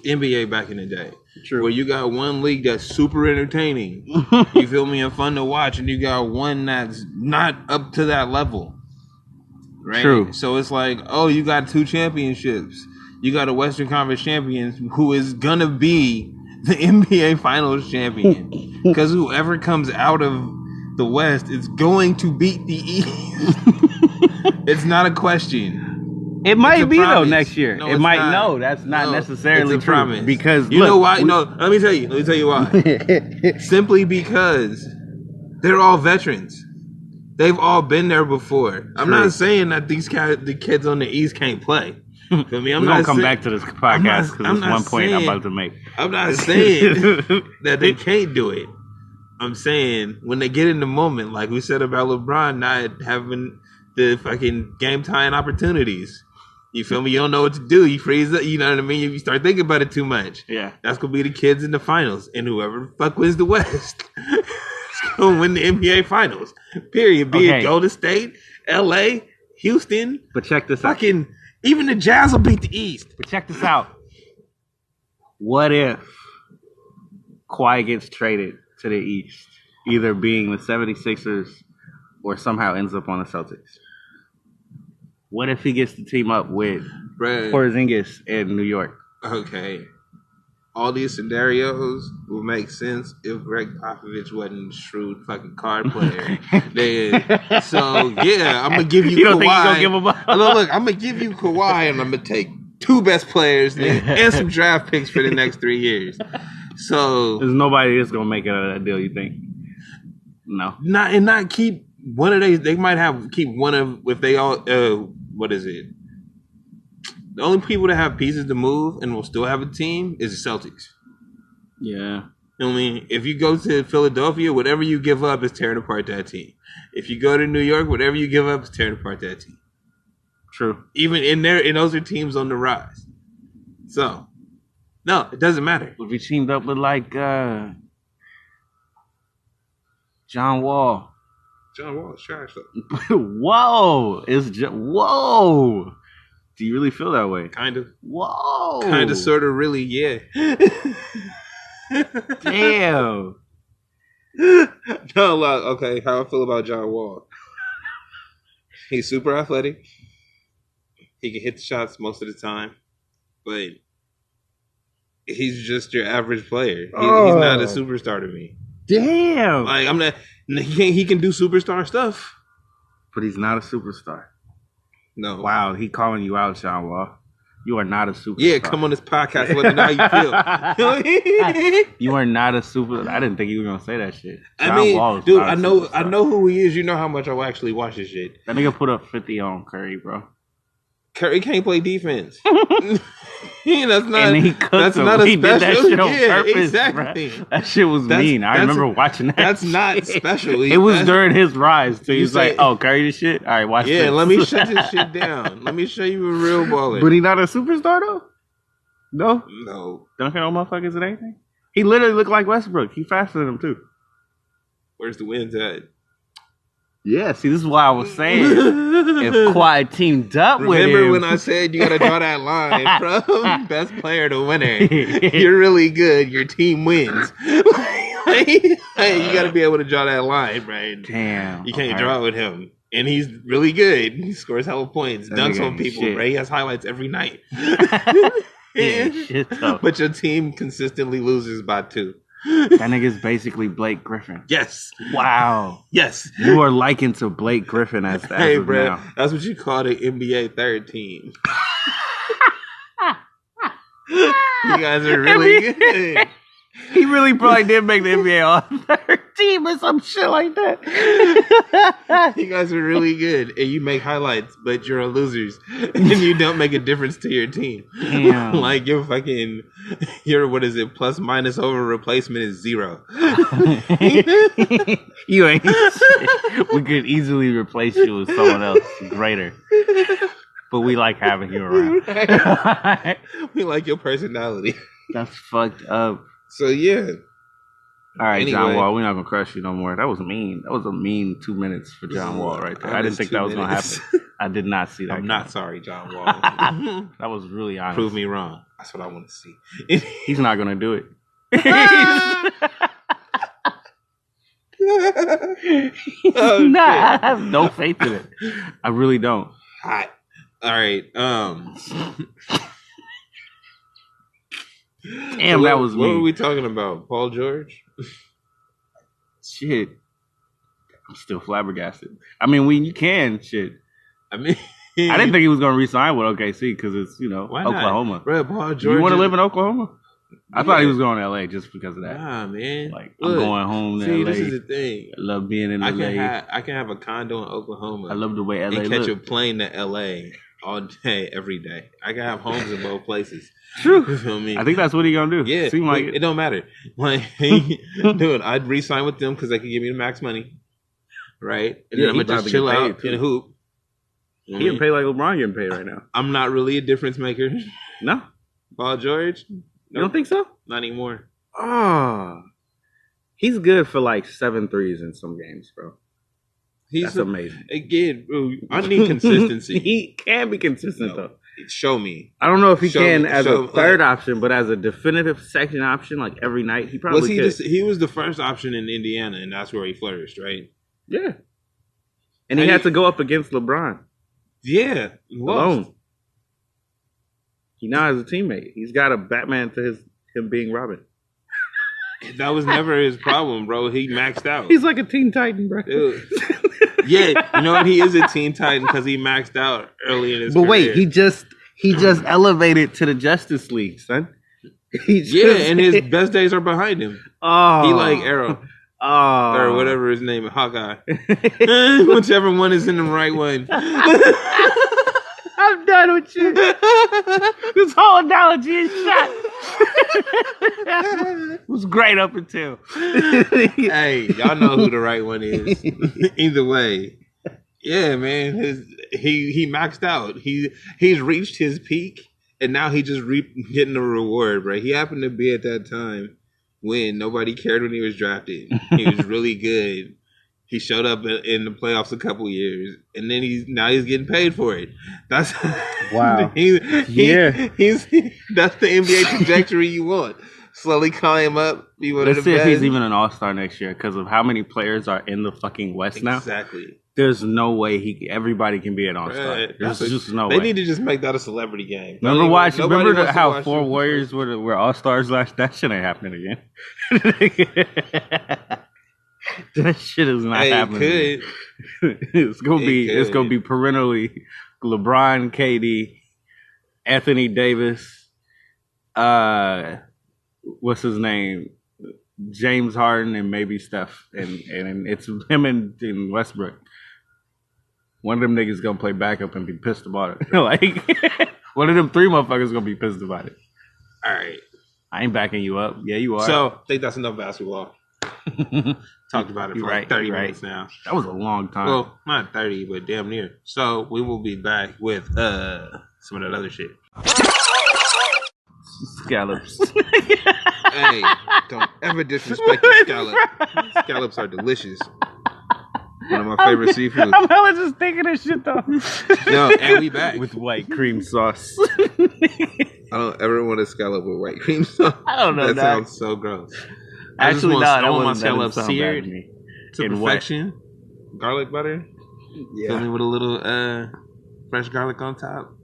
[SPEAKER 3] NBA back in the day.
[SPEAKER 4] True.
[SPEAKER 3] Where you got one league that's super entertaining, you feel me, and fun to watch, and you got one that's not up to that level. Right?
[SPEAKER 4] True.
[SPEAKER 3] So it's like, oh, you got 2 championships. You got a Western Conference champion who is gonna be the NBA Finals champion. Because whoever comes out of the West is going to beat the East. It's not a question.
[SPEAKER 4] It might be
[SPEAKER 3] promise.
[SPEAKER 4] though next year.
[SPEAKER 3] No,
[SPEAKER 4] it might no. That's not necessarily
[SPEAKER 3] it's a
[SPEAKER 4] true.
[SPEAKER 3] promise.
[SPEAKER 4] Because
[SPEAKER 3] you know why? No, let me tell you why. Simply because they're all veterans. They've all been there before. I'm not saying that the kids on the East can't play. Feel me?
[SPEAKER 4] We're gonna come back to this podcast because there's one point I'm about to make.
[SPEAKER 3] I'm not saying that they can't do it. I'm saying when they get in the moment, like we said about LeBron not having the fucking game tying opportunities. You feel me? You don't know what to do. You freeze up. You know what I mean? You start thinking about it too much.
[SPEAKER 4] Yeah.
[SPEAKER 3] That's going to be the kids in the finals. And whoever the fuck wins the West is going to win the NBA finals. Period. Be it Golden State, LA, Houston.
[SPEAKER 4] But check this out.
[SPEAKER 3] Even the Jazz will beat the East.
[SPEAKER 4] But check this out. What if Kawhi gets traded to the East, either being the 76ers or somehow ends up on the Celtics? What if he gets to team up with Porzingis in New York?
[SPEAKER 3] Okay. All these scenarios will make sense if Greg Popovich wasn't a shrewd fucking card player. So, yeah, I'm going to give you Kawhi.
[SPEAKER 4] You don't think he's going to give him up?
[SPEAKER 3] Look, I'm going to give you Kawhi, and I'm going to take 2 best players and some draft picks for the next 3 years. So
[SPEAKER 4] there's nobody that's going to make it out of that deal, you think? No.
[SPEAKER 3] Not keep one of they might have keep one of, if they all, what is it? The only people that have pieces to move and will still have a team is the Celtics.
[SPEAKER 4] Yeah.
[SPEAKER 3] You know what I mean? If you go to Philadelphia, whatever you give up is tearing apart that team. If you go to New York, whatever you give up is tearing apart that team.
[SPEAKER 4] True.
[SPEAKER 3] Even in there, and those are teams on the rise. So, no, it doesn't matter.
[SPEAKER 4] If we teamed up with like John Wall.
[SPEAKER 3] John Wall is trash though.
[SPEAKER 4] Whoa. Whoa. Do you really feel that way?
[SPEAKER 3] Kind of.
[SPEAKER 4] Whoa.
[SPEAKER 3] Kind of, sort of, really, yeah.
[SPEAKER 4] Damn.
[SPEAKER 3] No, like, okay, how I feel about John Wall. He's super athletic. He can hit the shots most of the time. But he's just your average player. He's not a superstar to me.
[SPEAKER 4] Damn.
[SPEAKER 3] Like, I'm not, he can do superstar stuff.
[SPEAKER 1] But he's not a superstar.
[SPEAKER 3] No.
[SPEAKER 1] Wow, he calling you out, John Wall. You are not a superstar.
[SPEAKER 3] Yeah, come on this podcast and let me know how you feel.
[SPEAKER 1] You are not a super. I didn't think you were gonna say that shit.
[SPEAKER 3] I mean, dude, I know who he is. You know how much I actually watch this shit.
[SPEAKER 1] That nigga put up 50 on Curry, bro.
[SPEAKER 3] Curry can't play defense. That's not.
[SPEAKER 1] And he cooked
[SPEAKER 3] that's
[SPEAKER 1] him.
[SPEAKER 3] not a
[SPEAKER 1] He did that
[SPEAKER 3] special.
[SPEAKER 1] shit on
[SPEAKER 3] Yeah,
[SPEAKER 1] purpose,
[SPEAKER 3] exactly.
[SPEAKER 1] bro. That shit was mean. I remember watching that.
[SPEAKER 3] That's
[SPEAKER 1] shit.
[SPEAKER 3] not special.
[SPEAKER 1] It was during his rise. So he's
[SPEAKER 3] say-
[SPEAKER 1] like, "Oh, Curry, this shit. All right, watch this."
[SPEAKER 3] Yeah, let me shut this shit down. Let me show you a real baller.
[SPEAKER 1] But he not a superstar though. No,
[SPEAKER 3] No.
[SPEAKER 1] dunking on motherfuckers at anything. He literally looked like Westbrook. He faster than him too.
[SPEAKER 3] Where's the wins at?
[SPEAKER 1] Yeah, see, this is why I was saying if Kawhi teamed up with him.
[SPEAKER 3] Remember when I said you gotta draw that line from best player to winner? You're really good. Your team wins. You gotta be able to draw that line, right?
[SPEAKER 1] Damn.
[SPEAKER 3] You can't draw it with him. And he's really good. He scores hella points,
[SPEAKER 1] That
[SPEAKER 3] dunks
[SPEAKER 1] nigga
[SPEAKER 3] on
[SPEAKER 1] ain't
[SPEAKER 3] people,
[SPEAKER 1] shit.
[SPEAKER 3] right? He has highlights every night.
[SPEAKER 1] Yeah, shit, though.
[SPEAKER 3] But your team consistently loses by 2.
[SPEAKER 1] That nigga's basically Blake Griffin.
[SPEAKER 3] Yes.
[SPEAKER 1] Wow.
[SPEAKER 3] Yes.
[SPEAKER 1] You are likened to Blake Griffin as
[SPEAKER 3] Hey,
[SPEAKER 1] of
[SPEAKER 3] bro.
[SPEAKER 1] now.
[SPEAKER 3] That's what you call the NBA third team. You guys are really good.
[SPEAKER 1] He really probably did make the NBA All-Third team or some shit like that.
[SPEAKER 3] You guys are really good. And you make highlights, but you're losers. And you don't make a difference to your team.
[SPEAKER 1] Damn.
[SPEAKER 3] Like your what is it, plus minus over replacement is 0.
[SPEAKER 1] You ain't shit. We could easily replace you with someone else greater. But we like having you around.
[SPEAKER 3] We like your personality.
[SPEAKER 1] That's fucked up.
[SPEAKER 3] So yeah.
[SPEAKER 1] All right, John
[SPEAKER 3] Anyway.
[SPEAKER 1] Wall, we're not gonna crush you no more. That was mean. That was a mean 2 minutes for John Wall right there. I didn't think that was gonna happen. I did not see that.
[SPEAKER 3] I'm not sorry, John Wall.
[SPEAKER 1] That was really honest.
[SPEAKER 3] Prove me wrong. That's what I want to see.
[SPEAKER 1] He's not gonna do it. He's
[SPEAKER 3] Oh,
[SPEAKER 1] not. I
[SPEAKER 3] shit.
[SPEAKER 1] have no faith in it. I really don't.
[SPEAKER 3] Hot. All right.
[SPEAKER 1] Damn,
[SPEAKER 3] So
[SPEAKER 1] that was
[SPEAKER 3] What
[SPEAKER 1] me.
[SPEAKER 3] were we talking about? Paul George?
[SPEAKER 1] Shit. I'm still flabbergasted. I mean, you can shit.
[SPEAKER 3] I mean,
[SPEAKER 1] I didn't think he was gonna resign with OKC because it's
[SPEAKER 3] why
[SPEAKER 1] Oklahoma.
[SPEAKER 3] not? Bro, Paul
[SPEAKER 1] Do
[SPEAKER 3] George.
[SPEAKER 1] you want to
[SPEAKER 3] is-
[SPEAKER 1] live in Oklahoma? I
[SPEAKER 3] Yeah.
[SPEAKER 1] thought he was going to LA just because of that.
[SPEAKER 3] Nah, man.
[SPEAKER 1] Like,
[SPEAKER 3] Look,
[SPEAKER 1] I'm going home to
[SPEAKER 3] see,
[SPEAKER 1] LA.
[SPEAKER 3] this is the thing.
[SPEAKER 1] I love being in
[SPEAKER 3] I
[SPEAKER 1] LA.
[SPEAKER 3] can have a condo in Oklahoma.
[SPEAKER 1] I love the way LA
[SPEAKER 3] and catch a
[SPEAKER 1] looks.
[SPEAKER 3] plane to LA all day, every day. I can have homes in both places.
[SPEAKER 1] True.
[SPEAKER 3] You feel me?
[SPEAKER 1] I think that's what he gonna do.
[SPEAKER 3] Yeah,
[SPEAKER 1] Seem like
[SPEAKER 3] it
[SPEAKER 1] it.
[SPEAKER 3] don't matter. Like, dude, I'd re-sign with them because they could give me the max money, right? And
[SPEAKER 1] Yeah,
[SPEAKER 3] then I'm
[SPEAKER 1] he
[SPEAKER 3] gonna just
[SPEAKER 1] probably
[SPEAKER 3] chill
[SPEAKER 1] get paid,
[SPEAKER 3] out
[SPEAKER 1] too.
[SPEAKER 3] and hoop. You know
[SPEAKER 1] He
[SPEAKER 3] what I
[SPEAKER 1] getting paid like LeBron getting paid right now.
[SPEAKER 3] I'm not really a difference maker.
[SPEAKER 1] No,
[SPEAKER 3] Paul George,
[SPEAKER 1] you don't think so?
[SPEAKER 3] not anymore.
[SPEAKER 1] Oh, he's good for like 7 threes in some games, bro.
[SPEAKER 3] He's
[SPEAKER 1] That's amazing.
[SPEAKER 3] Again, bro, I need consistency.
[SPEAKER 1] He can be consistent
[SPEAKER 3] No.
[SPEAKER 1] though.
[SPEAKER 3] Show me.
[SPEAKER 1] I don't know if he
[SPEAKER 3] Show
[SPEAKER 1] can
[SPEAKER 3] me-
[SPEAKER 1] as
[SPEAKER 3] show-
[SPEAKER 1] a third option, but as a definitive second option, like every night, he probably
[SPEAKER 3] Was he
[SPEAKER 1] could.
[SPEAKER 3] he was the first option in Indiana, and that's where he flourished, right?
[SPEAKER 1] Yeah, and he
[SPEAKER 3] And
[SPEAKER 1] had
[SPEAKER 3] he-
[SPEAKER 1] to go up against LeBron
[SPEAKER 3] Yeah, lost.
[SPEAKER 1] alone. He now has a teammate. He's got a Batman to him being Robin.
[SPEAKER 3] That was never his problem, bro. He maxed out.
[SPEAKER 1] He's like a Teen Titan, bro.
[SPEAKER 3] Dude. Yeah, you know what? He is a Teen Titan because he maxed out early in his
[SPEAKER 1] But
[SPEAKER 3] career.
[SPEAKER 1] wait, he just elevated to the Justice League, son.
[SPEAKER 3] Yeah, and his best days are behind him.
[SPEAKER 1] oh,
[SPEAKER 3] He like Arrow
[SPEAKER 1] oh,
[SPEAKER 3] or whatever his name is, Hawkeye. Whichever one is in the right one.
[SPEAKER 1] I'm done with you. This whole analogy is shot. It was great up until.
[SPEAKER 3] Hey, y'all know who the right one is. Either way. Yeah, man. He maxed out. He's reached his peak, and now he just getting the reward, right? He happened to be at that time when nobody cared when he was drafted. He was really good. He showed up in the playoffs a couple years, and then he's getting paid for it. That's
[SPEAKER 1] Wow.
[SPEAKER 3] He's that's the NBA trajectory you want. Slowly climb up, be one
[SPEAKER 1] Let's
[SPEAKER 3] of the
[SPEAKER 1] see
[SPEAKER 3] best.
[SPEAKER 1] if he's even an all-star next year because of how many players are in the fucking West now.
[SPEAKER 3] Exactly.
[SPEAKER 1] There's no way everybody can be an all-star.
[SPEAKER 3] Right.
[SPEAKER 1] There's
[SPEAKER 3] That's
[SPEAKER 1] just no
[SPEAKER 3] They
[SPEAKER 1] way.
[SPEAKER 3] need to just make that a celebrity game.
[SPEAKER 1] Remember
[SPEAKER 3] Nobody
[SPEAKER 1] remember
[SPEAKER 3] wants to
[SPEAKER 1] how
[SPEAKER 3] watch
[SPEAKER 1] 4
[SPEAKER 3] them.
[SPEAKER 1] Warriors were all-stars last? That shit ain't happening again.
[SPEAKER 4] That shit is not happening.
[SPEAKER 3] Could.
[SPEAKER 4] It's gonna be perennially LeBron, KD, Anthony Davis, what's his name? James Harden and maybe Steph. And it's him and Westbrook. One of them niggas gonna play backup and be pissed about it. Like one of them three motherfuckers gonna be pissed about it.
[SPEAKER 3] All right.
[SPEAKER 4] I ain't backing you up. Yeah, you are.
[SPEAKER 3] So I think that's enough basketball. Talked about it for like 30 minutes now.
[SPEAKER 4] That was a long time.
[SPEAKER 3] Well, not 30, but damn near. So we will be back with some of that other shit.
[SPEAKER 4] Scallops.
[SPEAKER 3] Hey, don't ever disrespect the scallop. Scallops are delicious. One of my favorite seafoods.
[SPEAKER 4] I'm hella just thinking of shit though.
[SPEAKER 3] Yo, and we back
[SPEAKER 4] with white cream sauce.
[SPEAKER 3] I don't ever want a scallop with white cream sauce.
[SPEAKER 4] I don't know.
[SPEAKER 3] That sounds so gross.
[SPEAKER 4] Actually,
[SPEAKER 3] I want my scallops seared to
[SPEAKER 4] in
[SPEAKER 3] perfection. Garlic butter.
[SPEAKER 4] Yeah.
[SPEAKER 3] Fill me with a little fresh garlic on top.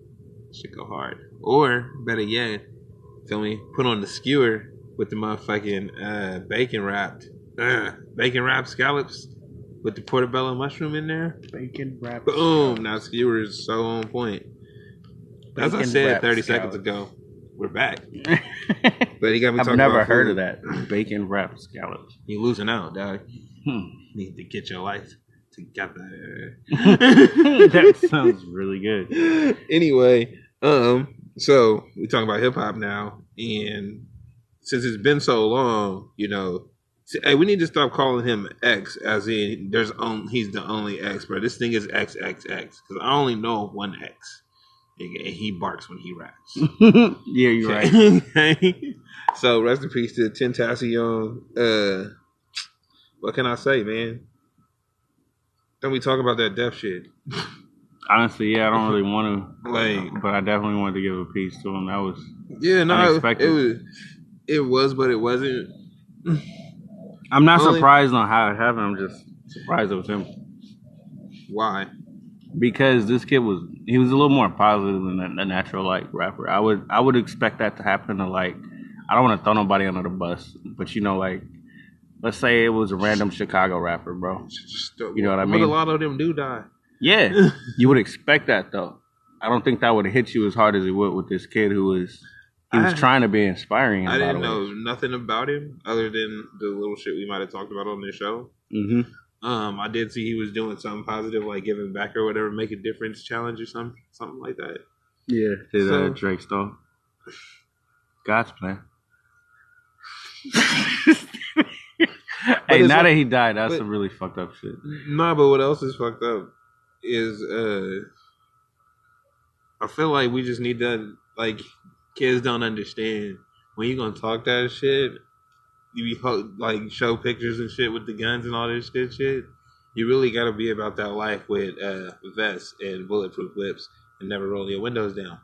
[SPEAKER 3] Should go hard. Or better yet, feel me? Put on the skewer with the motherfucking bacon wrapped scallops with the portobello mushroom in there.
[SPEAKER 4] Bacon wrapped.
[SPEAKER 3] Boom! Now skewer is so on point. As I said 30 seconds ago, we're back. But he got me talking about
[SPEAKER 4] I've never heard
[SPEAKER 3] food.
[SPEAKER 4] of that. Bacon wrapped scallops.
[SPEAKER 3] You losing out, dog. Need to get your life together.
[SPEAKER 4] That sounds really good.
[SPEAKER 3] Anyway, so we talking about hip hop now, and since it's been so long, hey, we need to stop calling him X, as in he's the only X, bro. This thing is XXX because I only know of one X. And he barks when he raps.
[SPEAKER 4] Yeah, you're right.
[SPEAKER 3] So rest in peace to Tentacion. What can I say, man? Don't we talk about that death shit?
[SPEAKER 4] Honestly, yeah, I don't really want to, but I definitely wanted to give a piece to him. That was unexpected.
[SPEAKER 3] It was, but it wasn't.
[SPEAKER 4] I'm not surprised on how it happened. I'm just surprised it was him.
[SPEAKER 3] Why?
[SPEAKER 4] Because this kid was a little more positive than a natural rapper. I would expect that to happen to I don't want to throw nobody under the bus, but let's say it was a random Chicago rapper, bro. You know what I mean?
[SPEAKER 3] But a lot of them do die.
[SPEAKER 4] Yeah, you would expect that though. I don't think that would hit you as hard as it would with this kid who was trying to be inspiring.
[SPEAKER 3] I didn't know nothing about him other than the little shit we might have talked about on this show.
[SPEAKER 4] Mm-hmm.
[SPEAKER 3] I did see he was doing something positive, like giving back or whatever, make a difference challenge or something like that.
[SPEAKER 4] Yeah, did Drake stole God's plan. Hey, now that he died, that's some really fucked up shit.
[SPEAKER 3] Nah, but what else is fucked up is I feel like we just need to, kids don't understand when you gonna talk that shit. You be show pictures and shit with the guns and all this shit. You really gotta be about that life with vests and bulletproof whips and never roll your windows down.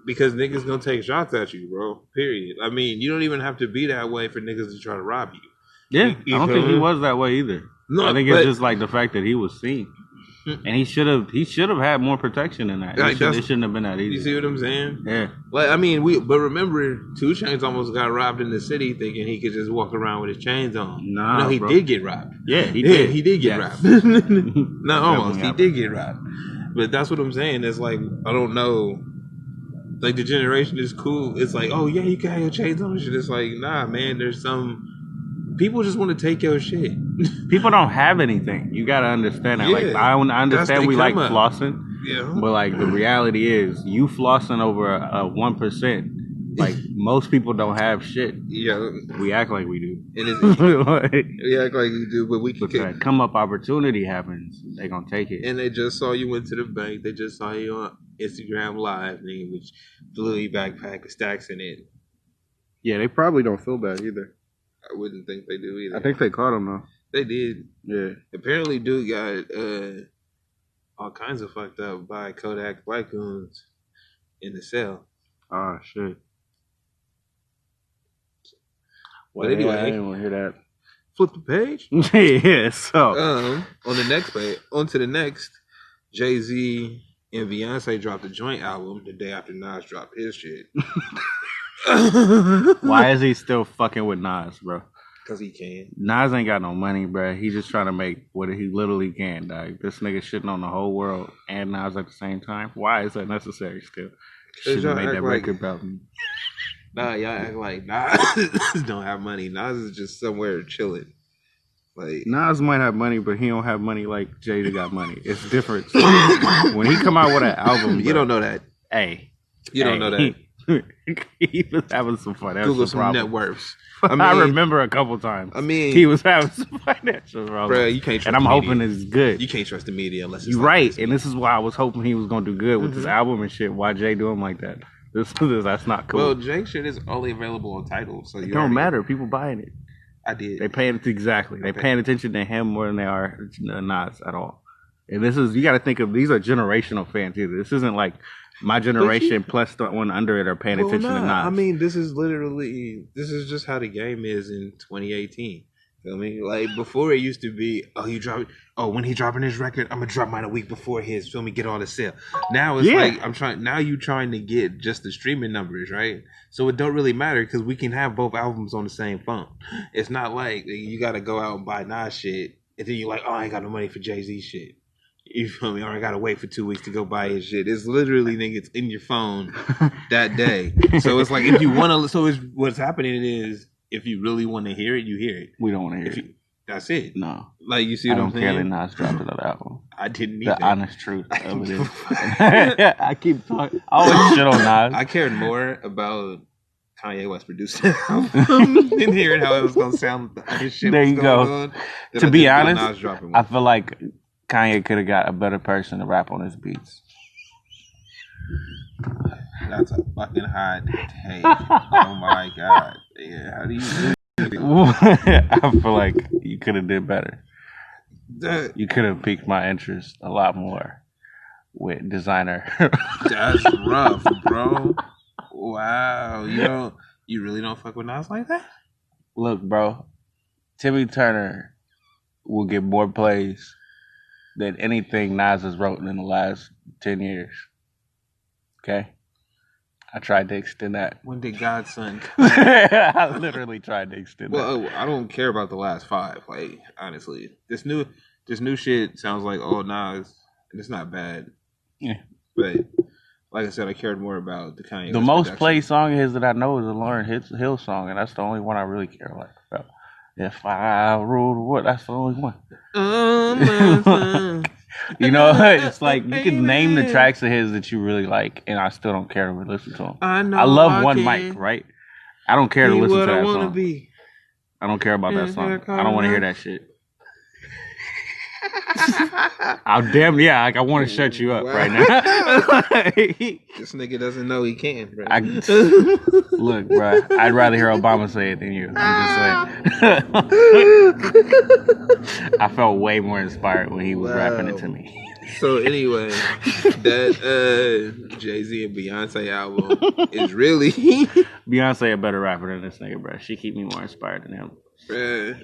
[SPEAKER 3] Because niggas gonna take shots at you, bro. Period. I mean, you don't even have to be that way for niggas to try to rob you.
[SPEAKER 4] Yeah, I don't think he was that way either. No, I think it's just the fact that he was seen. And he should have had more protection than that. It shouldn't have been that easy.
[SPEAKER 3] You see what I'm saying?
[SPEAKER 4] Yeah.
[SPEAKER 3] But remember, 2 Chainz almost got robbed in the city thinking he could just walk around with his chains on.
[SPEAKER 4] Nah,
[SPEAKER 3] no, he did get robbed.
[SPEAKER 4] Yeah, he did.
[SPEAKER 3] He did get robbed. Not almost. He did get robbed. But that's what I'm saying. It's I don't know. The generation is cool. It's oh yeah, you can have your chains on and shit. It's nah, man, there's some people just want to take your shit.
[SPEAKER 4] People don't have anything. You gotta understand that.
[SPEAKER 3] Yeah,
[SPEAKER 4] I understand we like flossing.
[SPEAKER 3] Yeah.
[SPEAKER 4] But the reality is you flossing over a 1%. Most people don't have shit.
[SPEAKER 3] Yeah.
[SPEAKER 4] We act like we do.
[SPEAKER 3] We act like we do, but we can
[SPEAKER 4] that come up opportunity happens, they gonna take it.
[SPEAKER 3] And they just saw you went to the bank, they just saw you on Instagram Live, nigga, which Louis backpack with stacks in it.
[SPEAKER 1] Yeah, they probably don't feel bad either.
[SPEAKER 3] I wouldn't think they do either.
[SPEAKER 1] I think they caught him though.
[SPEAKER 3] They did.
[SPEAKER 1] Yeah.
[SPEAKER 3] Apparently, dude got all kinds of fucked up by Kodak Black Goons in the cell.
[SPEAKER 1] Ah, shit.
[SPEAKER 3] But anyway,
[SPEAKER 1] I didn't want to hear that.
[SPEAKER 3] Flip the page.
[SPEAKER 4] Yeah. So
[SPEAKER 3] on the next page, on to the next. Jay-Z and Beyonce dropped a joint album the day after Nas dropped his shit.
[SPEAKER 4] Why is he still fucking with Nas, bro?
[SPEAKER 3] Because he can.
[SPEAKER 4] Nas ain't got no money, bro. He just trying to make what he literally can, dog. This nigga shitting on the whole world and Nas at the same time. Why is that necessary still? Should have made that record about me.
[SPEAKER 3] Nah, y'all act like Nas don't have money. Nas is just somewhere chilling. Like
[SPEAKER 4] Nas might have money, but he don't have money like Jada got money. It's different. When he come out with an album,
[SPEAKER 3] you don't know that.
[SPEAKER 4] Hey,
[SPEAKER 3] You don't know that.
[SPEAKER 4] He was having some financial
[SPEAKER 3] Google some
[SPEAKER 4] problems.
[SPEAKER 3] net worths.
[SPEAKER 4] I remember a couple times.
[SPEAKER 3] I mean,
[SPEAKER 4] he was having some financial problems.
[SPEAKER 3] Bro, you can't trust
[SPEAKER 4] and I'm
[SPEAKER 3] the
[SPEAKER 4] hoping
[SPEAKER 3] media.
[SPEAKER 4] it's good.
[SPEAKER 3] You can't trust the media unless it's
[SPEAKER 4] You're
[SPEAKER 3] like
[SPEAKER 4] right,
[SPEAKER 3] this,
[SPEAKER 4] and this is why I was hoping he was gonna do good with this album and shit. Why Jay do him like that? That's not cool.
[SPEAKER 3] Well, Jake shit is only available on Tidal, so
[SPEAKER 4] it don't matter. People buying it.
[SPEAKER 3] I did.
[SPEAKER 4] They paying exactly. They paying attention to him more than they are Nas at all. And this is you got to think of these are generational fans either. This isn't like my generation plus the one under it are paying attention to Nas.
[SPEAKER 3] I mean, this is just how the game is in 2018. Feel me? Like before, it used to be, when he dropping his record, I'm gonna drop mine a week before his. Feel me? Get all the sale. Now it's like Now you trying to get just the streaming numbers, right? So it don't really matter because we can have both albums on the same phone. It's not like you got to go out and buy Nas shit, and then you're like, oh, I ain't got no money for Jay-Z shit. You feel me? Or I gotta wait for 2 weeks to go buy his shit. It's literally, nigga, it's in your phone that day. So it's like if you want to. So what's happening is if you really want to hear it, you hear it.
[SPEAKER 4] We don't want to hear it.
[SPEAKER 3] That's it.
[SPEAKER 4] No.
[SPEAKER 3] Like you see what I'm saying?
[SPEAKER 4] I don't care that Nas dropped another album.
[SPEAKER 3] I didn't either.
[SPEAKER 4] The honest truth of it is. I keep talking. I always shit on Nas.
[SPEAKER 3] I cared more about Kanye West producing the album and hearing how it was gonna sound. His shit
[SPEAKER 4] there
[SPEAKER 3] was
[SPEAKER 4] you
[SPEAKER 3] going
[SPEAKER 4] go.
[SPEAKER 3] On,
[SPEAKER 4] to be honest,
[SPEAKER 3] I
[SPEAKER 4] feel like Kanye could have got a better person to rap on his beats.
[SPEAKER 3] That's a fucking hot take. Oh my god. Yeah, how do you do it?
[SPEAKER 4] I feel like you could have did better. You could have piqued my interest a lot more with Designer.
[SPEAKER 3] That's rough, bro. Wow. You really don't fuck with Nas like that?
[SPEAKER 4] Look, bro. Timmy Turner will get more plays than anything Nas has wrote in the last 10 years. Okay? I tried to extend that.
[SPEAKER 3] When did Godson come?
[SPEAKER 4] I literally tried to extend that.
[SPEAKER 3] Well, I don't care about the last 5. Like, honestly. This new shit sounds like Nas, and it's not bad.
[SPEAKER 4] Yeah.
[SPEAKER 3] But like I said, I cared more about the Kanye.
[SPEAKER 4] The most played song of his that I know is a Lauryn Hill song, and that's the only one I really care about. If I ruled the world, that's the only one. You know, it's like you can name the tracks of his that you really like, and I still don't care to listen to them. I love One Mic, right? I don't care to listen to that song. I don't care about that song. I don't want to hear that shit. I want to shut you up right now.
[SPEAKER 3] This nigga doesn't know he can, bro.
[SPEAKER 4] Look, bro, I'd rather hear Obama say it than you. I'm just saying. I felt way more inspired when he was rapping it to me.
[SPEAKER 3] So anyway, that Jay-Z and Beyonce album is really
[SPEAKER 4] Beyonce a better rapper than this nigga, bro. She keep me more inspired than him.
[SPEAKER 3] Bruh.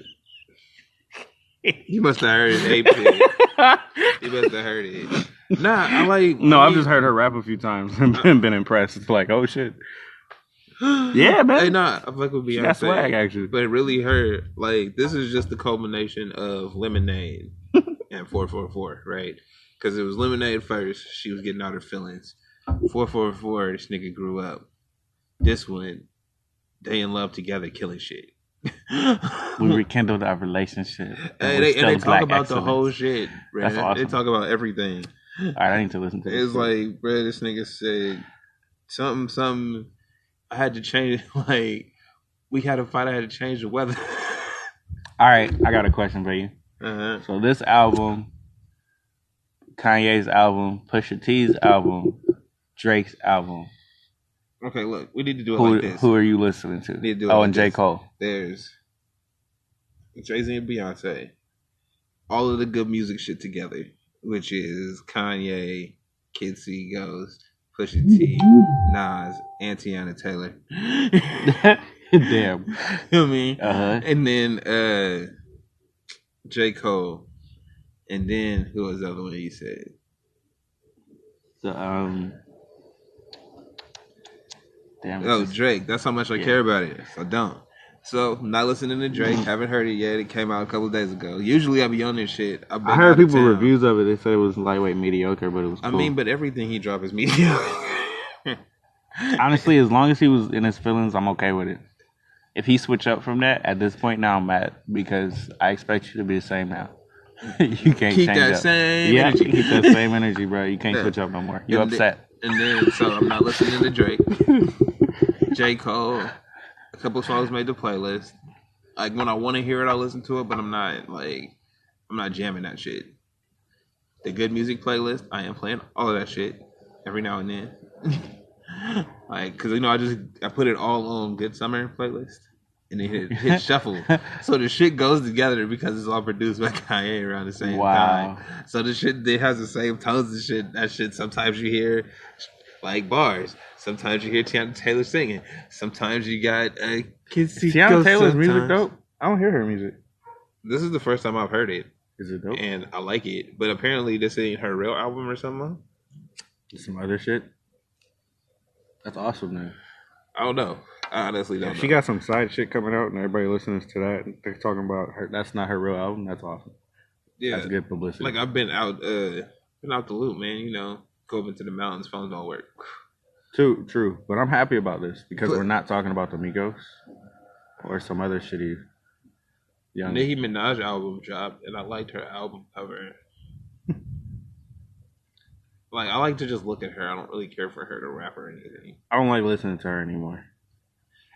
[SPEAKER 3] You must have heard it, Ape. You must have heard it. Nah, I've just heard her rap a few times and been impressed. It's like, oh shit. Yeah, man. Hey, nah, I fuck with Beyonce.
[SPEAKER 4] That's swag, actually.
[SPEAKER 3] But it really hurt. Like, this is just the culmination of Lemonade and 444, right? Because it was Lemonade first. She was getting out her feelings. 444, this nigga grew up. This one, they in love together, killing shit.
[SPEAKER 4] We rekindled our relationship.
[SPEAKER 3] They talk about the whole shit, bro.
[SPEAKER 4] That's awesome.
[SPEAKER 3] They talk about everything.
[SPEAKER 4] All right, I need to listen to this.
[SPEAKER 3] It's like, bro, this nigga said something. I had to change. Like, we had a fight. I had to change the weather.
[SPEAKER 4] All right, I got a question for you. So this album, Kanye's album, Pusha T's album, Drake's album.
[SPEAKER 3] Okay, look, we need to do it like this.
[SPEAKER 4] Who are you listening to? And J. Cole.
[SPEAKER 3] There's Jay-Z and Beyonce. All of the good music shit together, which is Kanye, Kid C Ghost, Pusha T, Nas, and Tiana Taylor.
[SPEAKER 4] Damn.
[SPEAKER 3] You know what I mean? And then J. Cole. And then who was the other one you said?
[SPEAKER 4] Damn.
[SPEAKER 3] Drake. That's how much I care about it. So don't. So, not listening to Drake. Haven't heard it yet. It came out a couple of days ago. Usually, I be on this shit. I've been
[SPEAKER 1] I heard
[SPEAKER 3] out of
[SPEAKER 1] people
[SPEAKER 3] town.
[SPEAKER 1] reviews of it. They said it was lightweight mediocre, but it was cool.
[SPEAKER 3] I mean, but everything he dropped is mediocre.
[SPEAKER 1] Honestly, as long as he was in his feelings, I'm okay with it. If he switch up from that, at this point now I'm mad because I expect you to be the same now. You can't
[SPEAKER 3] Keep
[SPEAKER 1] change
[SPEAKER 3] that
[SPEAKER 1] up.
[SPEAKER 3] same
[SPEAKER 1] Yeah,
[SPEAKER 3] energy.
[SPEAKER 1] keep that same energy, bro. You can't switch up no more. You upset.
[SPEAKER 3] And then, so I'm not listening to Drake. J. Cole. A couple songs made the playlist. Like, when I want to hear it, I listen to it, but I'm not jamming that shit. The good music playlist, I am playing all of that shit every now and then. Like, cause I put it all on Good Summer playlist, and then hit shuffle, so the shit goes together because it's all produced by Kanye around the same time. So the shit it has the same tones and shit. That shit sometimes you hear like bars, sometimes you hear Tiana Taylor singing, sometimes you got
[SPEAKER 1] Tiana Taylor's music dope. I don't hear her music.
[SPEAKER 3] This is the first time I've heard it.
[SPEAKER 1] Is it dope?
[SPEAKER 3] And I like it, but apparently this ain't her real album or something.
[SPEAKER 1] Some other shit. That's awesome, man.
[SPEAKER 3] I don't know. I honestly don't know.
[SPEAKER 1] She got some side shit coming out, and everybody listens to that. They're talking about her. That's not her real album. That's awesome.
[SPEAKER 3] Yeah,
[SPEAKER 1] that's good publicity.
[SPEAKER 3] Like I've been out the loop, man. Go up into the mountains, phones don't work.
[SPEAKER 1] True. But I'm happy about this because we're not talking about the Migos or some other shitty young.
[SPEAKER 3] Nicki Minaj album dropped, and I liked her album cover. Like, I like to just look at her. I don't really care for her to rap or anything.
[SPEAKER 1] I don't like listening to her anymore.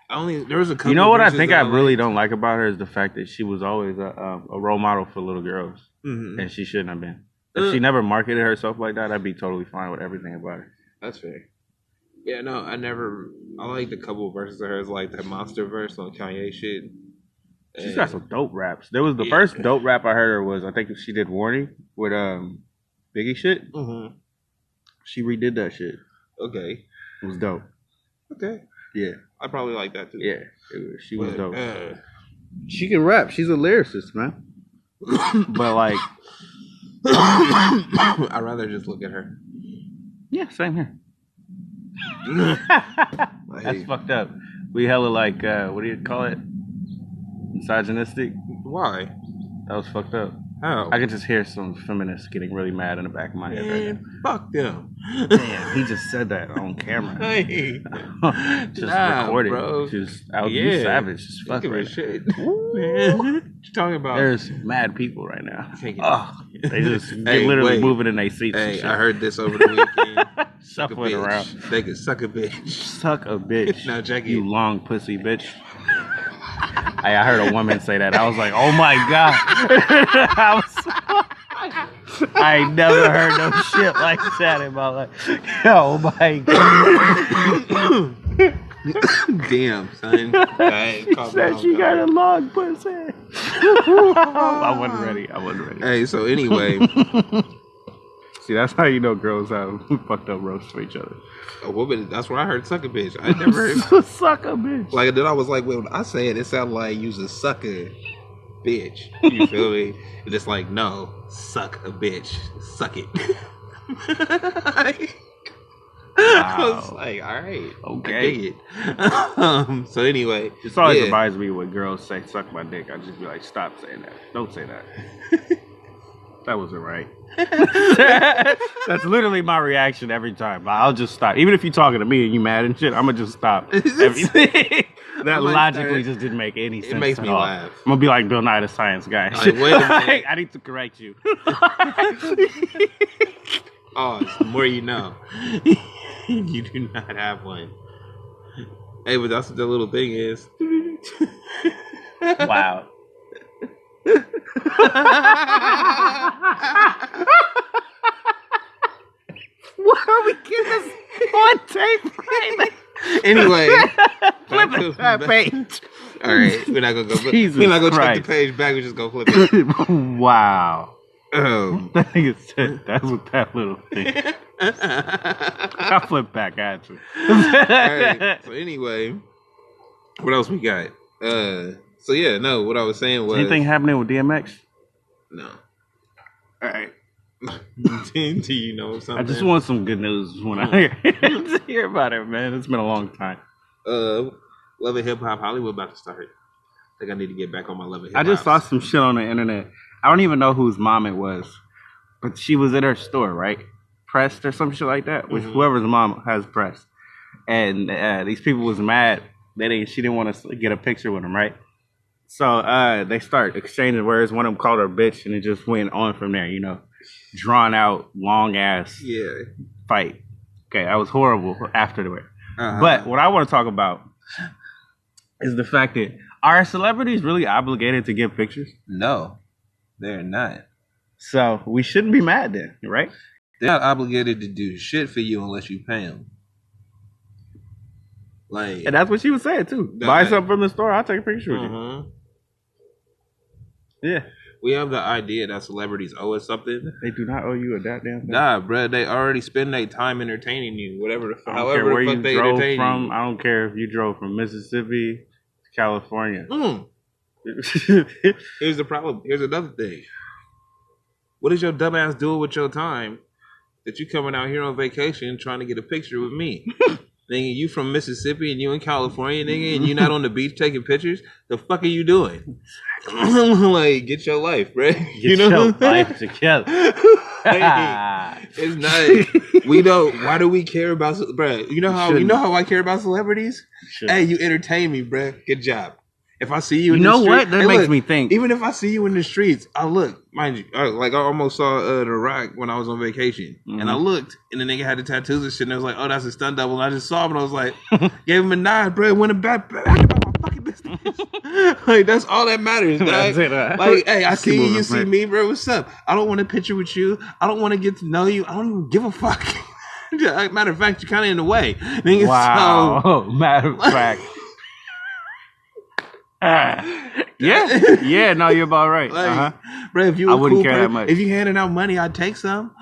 [SPEAKER 3] There was a couple.
[SPEAKER 1] You know what I think I really don't like about her is the fact that she was always a role model for little girls, and she shouldn't have been. If she never marketed herself like that, I'd be totally fine with everything about her.
[SPEAKER 3] That's fair. Yeah, no, I liked a couple of verses of hers, like that Monster verse on Kanye shit.
[SPEAKER 1] She's got some dope raps. There was the first dope rap I heard her was, I think she did Warning with Biggie shit.
[SPEAKER 3] Mm-hmm.
[SPEAKER 1] She redid that shit.
[SPEAKER 3] Okay.
[SPEAKER 1] It was dope.
[SPEAKER 3] Okay.
[SPEAKER 1] Yeah.
[SPEAKER 3] I probably like that too.
[SPEAKER 1] Yeah. She was dope.
[SPEAKER 4] She can rap. She's a lyricist, man.
[SPEAKER 1] But like,
[SPEAKER 3] I'd rather just look at her.
[SPEAKER 1] Yeah, same here. That's fucked up. We hella like, what do you call it? Misogynistic.
[SPEAKER 3] Why?
[SPEAKER 1] That was fucked up.
[SPEAKER 3] How?
[SPEAKER 1] I can just hear some feminists getting really mad in the back of my head right now.
[SPEAKER 3] Fuck them.
[SPEAKER 1] Damn, he just said that on camera.
[SPEAKER 3] Hey.
[SPEAKER 1] Just recorded.
[SPEAKER 3] Bro.
[SPEAKER 1] Just out. You savage. Just fuck right
[SPEAKER 3] shit. Man, what you talking about?
[SPEAKER 1] There's mad people right now.
[SPEAKER 3] Oh,
[SPEAKER 1] they just literally moving in their seats.
[SPEAKER 3] Hey, I heard this over the weekend.
[SPEAKER 1] Shuffling around.
[SPEAKER 3] They could suck a bitch.
[SPEAKER 1] Suck a bitch.
[SPEAKER 3] Now, Jackie.
[SPEAKER 1] You long pussy bitch. I heard a woman say that. I was like, oh my God. I ain't never heard no shit like that in my life. Oh my God.
[SPEAKER 3] Damn, son.
[SPEAKER 1] She said she got a long pussy. I wasn't ready.
[SPEAKER 3] Hey, so anyway.
[SPEAKER 1] See, that's how you know girls have fucked up roasts for each other.
[SPEAKER 3] A woman, that's where I heard suck a bitch. I never heard
[SPEAKER 1] suck a bitch.
[SPEAKER 3] Like, then I was like, well, when I say it, it sounded like use a sucker bitch. You feel me? It's just like, no, suck a bitch. Suck it. I was like, all right.
[SPEAKER 1] Okay.
[SPEAKER 3] I dig it. So anyway.
[SPEAKER 1] It's always reminds me when girls say suck my dick. I just be like, stop saying that. Don't say that. That wasn't right. That's literally my reaction every time. I'll just stop. Even if you're talking to me and you mad and shit, I'm going to just stop everything. That logically just didn't make any sense.
[SPEAKER 3] It makes me laugh.
[SPEAKER 1] I'm going to be like Bill Nye the Science Guy.
[SPEAKER 3] Like, wait a minute.
[SPEAKER 1] I need to correct you.
[SPEAKER 3] Oh, it's the more you know. You do not have one. Hey, but that's what the little thing is.
[SPEAKER 1] Wow. Why are we getting this on tape right now?
[SPEAKER 3] Anyway,
[SPEAKER 1] flip it that page.
[SPEAKER 3] All right, we're not gonna go.
[SPEAKER 1] We're not
[SPEAKER 3] gonna check the page back. We're just gonna flip it.
[SPEAKER 1] Wow. That nigga said that's what that little thing. I flip back at you.
[SPEAKER 3] All right. So anyway, what else we got? So yeah, no. What I was saying was
[SPEAKER 1] anything happening with DMX?
[SPEAKER 3] No.
[SPEAKER 1] All right.
[SPEAKER 3] Do you know something?
[SPEAKER 1] I just want some good news when I hear about it, man. It's been a long time.
[SPEAKER 3] Love and Hip Hop Hollywood about to start. think I need to get back on my love of hip
[SPEAKER 4] I
[SPEAKER 3] hop.
[SPEAKER 4] just saw some shit on the internet. I don't even know whose mom it was, but she was at her store, right? Pressed or some shit like that, which whoever's mom has Pressed. And these people was mad. She didn't want to get a picture with him, right? So they start exchanging words. One of them called her a bitch, and it just went on from there, you know. Drawn out, long ass fight. Okay, that was horrible afterward. But what I want to talk about is the fact that are celebrities really obligated to give pictures?
[SPEAKER 3] No, they're not.
[SPEAKER 4] So we shouldn't be mad then, right?
[SPEAKER 3] They're not obligated to do shit for you unless you pay them. Like,
[SPEAKER 4] And that's what she was saying too. Buy something from the store, I'll take a picture with you. Yeah.
[SPEAKER 3] We have the idea that celebrities owe us something.
[SPEAKER 4] They do not owe you a goddamn thing.
[SPEAKER 3] Nah, bro, they already spend their time entertaining you. Whatever the
[SPEAKER 4] I don't care where you drove from. I don't care if you drove from Mississippi to California.
[SPEAKER 3] Here's the problem. Here's another thing. What is your dumbass doing with your time that you coming out here on vacation trying to get a picture with me? Nigga, you from Mississippi and you in California, nigga, and you not on the beach taking pictures? The fuck are you doing? Like, get your life, bro.
[SPEAKER 4] Get your life together.
[SPEAKER 3] It's not. We don't. Why do we care about, bro? You know how I care about celebrities? Hey, you entertain me, bro. Good job. If I see you in the street,
[SPEAKER 4] what? That makes me think.
[SPEAKER 3] Even if I see you in the streets, I look, mind you, like I almost saw The Rock when I was on vacation. And I looked, and the nigga had the tattoos and shit, and I was like, oh, that's a stunt double. And I just saw him, and I was like, gave him a nod, bro, went back about my fucking business. Like, that's all that matters, dog. Like, hey, I see you, you see me, bro, what's up? I don't want a picture with you. I don't want to get to know you. I don't even give a fuck. Matter of fact, you're kind of in the way. Nigga,
[SPEAKER 4] wow.
[SPEAKER 3] So,
[SPEAKER 4] matter of fact. Yeah, no, you're about right.
[SPEAKER 3] Like, bro, if you
[SPEAKER 4] I wouldn't care that much.
[SPEAKER 3] If you handing out money, I'd take some.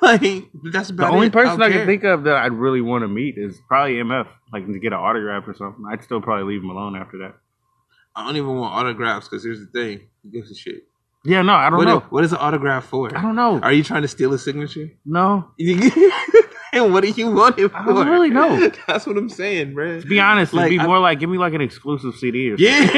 [SPEAKER 3] Like, that's about
[SPEAKER 4] the only
[SPEAKER 3] it.
[SPEAKER 4] person I
[SPEAKER 3] care.
[SPEAKER 4] can think of that I'd really want to meet is probably MF, like to get an autograph or something. I'd still probably leave him alone after that.
[SPEAKER 3] I don't even want autographs because here's the thing: who gives a shit?
[SPEAKER 4] Yeah, no, I don't know.
[SPEAKER 3] What is an autograph for?
[SPEAKER 4] I don't know.
[SPEAKER 3] Are you trying to steal a signature?
[SPEAKER 4] No.
[SPEAKER 3] And what do you want it for?
[SPEAKER 4] I don't really know.
[SPEAKER 3] That's what I'm saying, bro.
[SPEAKER 4] To be honest, it'd be more like give me like an exclusive CD or something.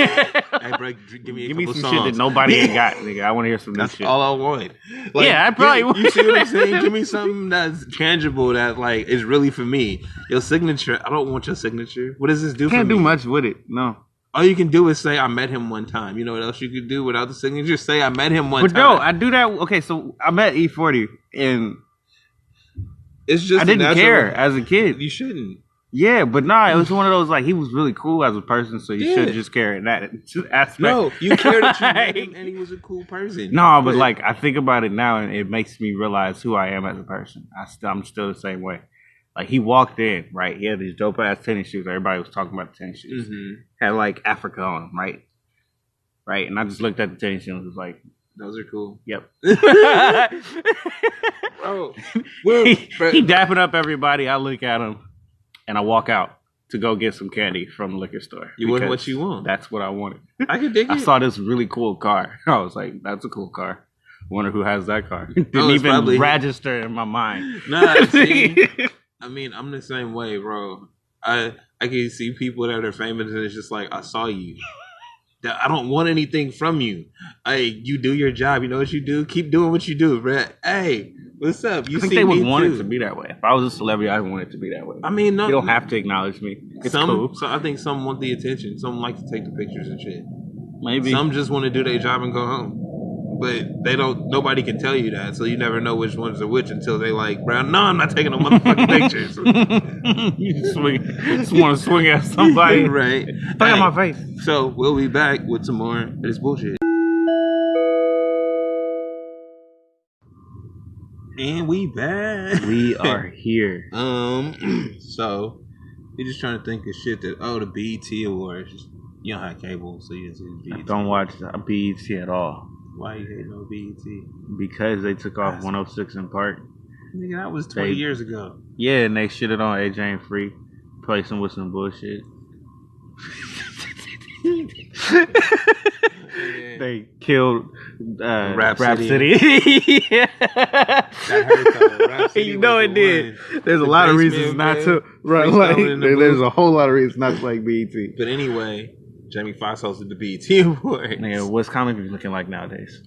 [SPEAKER 3] Hey, bro, give me
[SPEAKER 4] some
[SPEAKER 3] songs.
[SPEAKER 4] shit that nobody ain't got, nigga. I want to hear some new
[SPEAKER 3] That's
[SPEAKER 4] shit.
[SPEAKER 3] all I want. Like,
[SPEAKER 4] yeah, I probably would.
[SPEAKER 3] You see what I'm saying? Give me something that's tangible that like is really for me. Your signature, I don't want your signature. What does this do for me?
[SPEAKER 4] Can't do much with it. No.
[SPEAKER 3] All you can do is say I met him one time. You know what else you could do without the signature? Say I met him one time.
[SPEAKER 4] But no, I do that. Okay, so I met E40 and
[SPEAKER 3] it's just
[SPEAKER 4] I didn't care as a kid.
[SPEAKER 3] You shouldn't.
[SPEAKER 4] Yeah, but nah, it was one of those like he was really cool as a person, so you should just care in that aspect.
[SPEAKER 3] No, you care that you met him and he was a cool person.
[SPEAKER 4] No, but like I think about it now and it makes me realize who I am as a person. I'm still the same way. Like he walked in, right? He had these dope ass tennis shoes. Everybody was talking about the tennis shoes. Had like Africa on them, right? Right, and I just looked at the tennis shoes and was like,
[SPEAKER 3] those are cool.
[SPEAKER 4] Yep.
[SPEAKER 3] Bro,
[SPEAKER 4] he dapping up everybody. I look at him and I walk out to go get some candy from the liquor store.
[SPEAKER 3] You want what you want.
[SPEAKER 4] That's what I wanted.
[SPEAKER 3] I could dig it.
[SPEAKER 4] I saw this really cool car. I was like, that's a cool car. Wonder who has that car. Didn't even
[SPEAKER 3] probably
[SPEAKER 4] register in my mind.
[SPEAKER 3] Nah, see, I mean, I'm the same way, bro. I can see people that are famous and it's just like, I saw you. I don't want anything from you. Hey, you do your job. You know what you do? Keep doing what you do, bro. Hey, what's up? You
[SPEAKER 4] I think
[SPEAKER 3] see
[SPEAKER 4] they would
[SPEAKER 3] me
[SPEAKER 4] want
[SPEAKER 3] too.
[SPEAKER 4] it to be that way. If I was a celebrity, I would want it to be that way.
[SPEAKER 3] I mean, no,
[SPEAKER 4] you don't have to acknowledge me. It's cool.
[SPEAKER 3] So I think some want the attention. Some like to take the pictures and shit.
[SPEAKER 4] Maybe
[SPEAKER 3] some just want to do their job and go home. But they don't. Nobody can tell you that, so you never know which ones are which until they like, bro. No, I'm not taking no motherfucking pictures.
[SPEAKER 4] You just want to swing at somebody,
[SPEAKER 3] right?
[SPEAKER 4] Look at my face.
[SPEAKER 3] So we'll be back with some more of this bullshit. And we back.
[SPEAKER 4] We are here.
[SPEAKER 3] So you're just trying to think of shit that the BET Awards. You don't have cable, so you didn't see the BET.
[SPEAKER 4] I don't watch BET at all.
[SPEAKER 3] Why you hate no BET?
[SPEAKER 4] Because they took off 106 in Park.
[SPEAKER 3] Nigga, that was 20 years ago.
[SPEAKER 4] Yeah, and they shitted on AJ and Free, placing with some bullshit. They killed Rap City. Yeah.
[SPEAKER 3] That hurt though. Rap City
[SPEAKER 4] you know it did. There's a lot of reasons not to run like. There's a whole lot of reasons not to like BET.
[SPEAKER 3] But anyway, Jamie Foxx hosted the BET Awards.
[SPEAKER 4] Nigga, what's comedy looking like nowadays?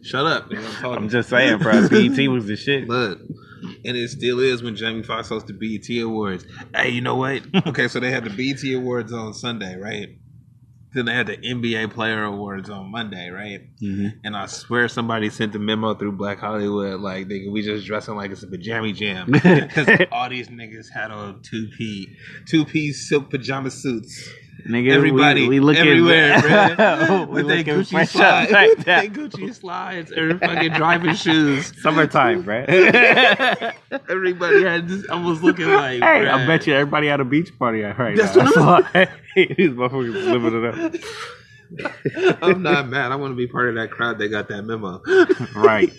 [SPEAKER 3] Shut up, man. I'm talking.
[SPEAKER 4] I'm just saying, bro. BET was the shit.
[SPEAKER 3] Look, and it still is when Jamie Foxx hosted the BET Awards. Hey, you know what? Okay, so they had the BET Awards on Sunday, right? Then they had the NBA Player Awards on Monday, right?
[SPEAKER 4] Mm-hmm.
[SPEAKER 3] And I swear somebody sent a memo through Black Hollywood like, nigga, we just dressing like it's a pajama jam. Because all these niggas had on two-piece silk pajama suits.
[SPEAKER 4] Nigga,
[SPEAKER 3] everybody,
[SPEAKER 4] we looking
[SPEAKER 3] everywhere, man.
[SPEAKER 4] we
[SPEAKER 3] With their
[SPEAKER 4] looking
[SPEAKER 3] Gucci
[SPEAKER 4] fresh
[SPEAKER 3] slides,
[SPEAKER 4] like that.
[SPEAKER 3] they Gucci slides, or fucking driving shoes.
[SPEAKER 4] Summertime, bro.
[SPEAKER 3] Everybody had this. I was looking like,
[SPEAKER 4] hey,
[SPEAKER 3] bruh.
[SPEAKER 4] I bet you everybody had a beach party right
[SPEAKER 3] That's
[SPEAKER 4] now.
[SPEAKER 3] what
[SPEAKER 4] That's why these motherfuckers living it up.
[SPEAKER 3] I'm not mad. I want to be part of that crowd that got that memo.
[SPEAKER 4] Right.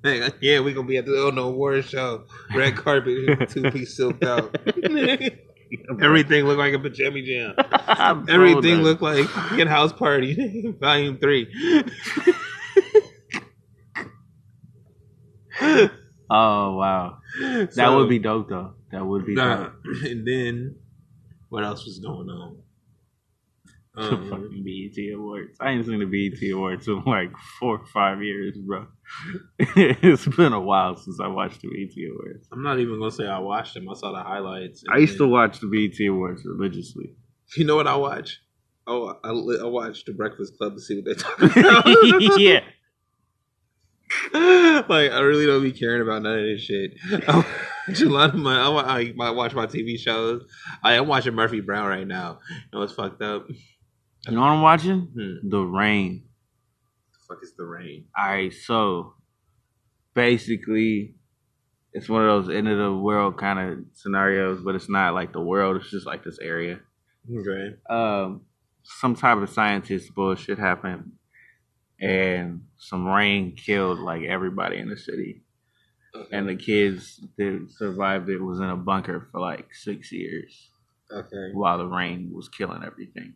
[SPEAKER 3] Hey, yeah, we gonna be at the award show, red carpet, two-piece silked out. Everything looked like a pajama jam. Everything looked like fucking House Party, Volume 3.
[SPEAKER 4] Oh wow, that would be dope though. That would be dope.
[SPEAKER 3] And then what else was going on?
[SPEAKER 4] Fucking BET Awards. I ain't seen the BET Awards in like 4 or 5 years, bro. It's been a while since I watched the BET Awards.
[SPEAKER 3] I'm not even gonna say I watched them. I saw the highlights.
[SPEAKER 4] I used to watch the BET Awards religiously.
[SPEAKER 3] You know what I watch? Oh, I watched the Breakfast Club to see what they talk about.
[SPEAKER 4] Yeah.
[SPEAKER 3] Like, I really don't be caring about none of this shit. I watch a lot of I watch my TV shows. I'm watching Murphy Brown right now. You know what's fucked up?
[SPEAKER 4] You know what I'm watching? The Rain.
[SPEAKER 3] The fuck is The Rain?
[SPEAKER 4] Alright, so basically it's one of those end of the world kind of scenarios, but it's not like the world, it's just like this area.
[SPEAKER 3] Okay.
[SPEAKER 4] Some type of scientist bullshit happened and some rain killed like everybody in the city.
[SPEAKER 3] Okay.
[SPEAKER 4] And the kids that survived it was in a bunker for like 6 years.
[SPEAKER 3] Okay.
[SPEAKER 4] While the rain was killing everything.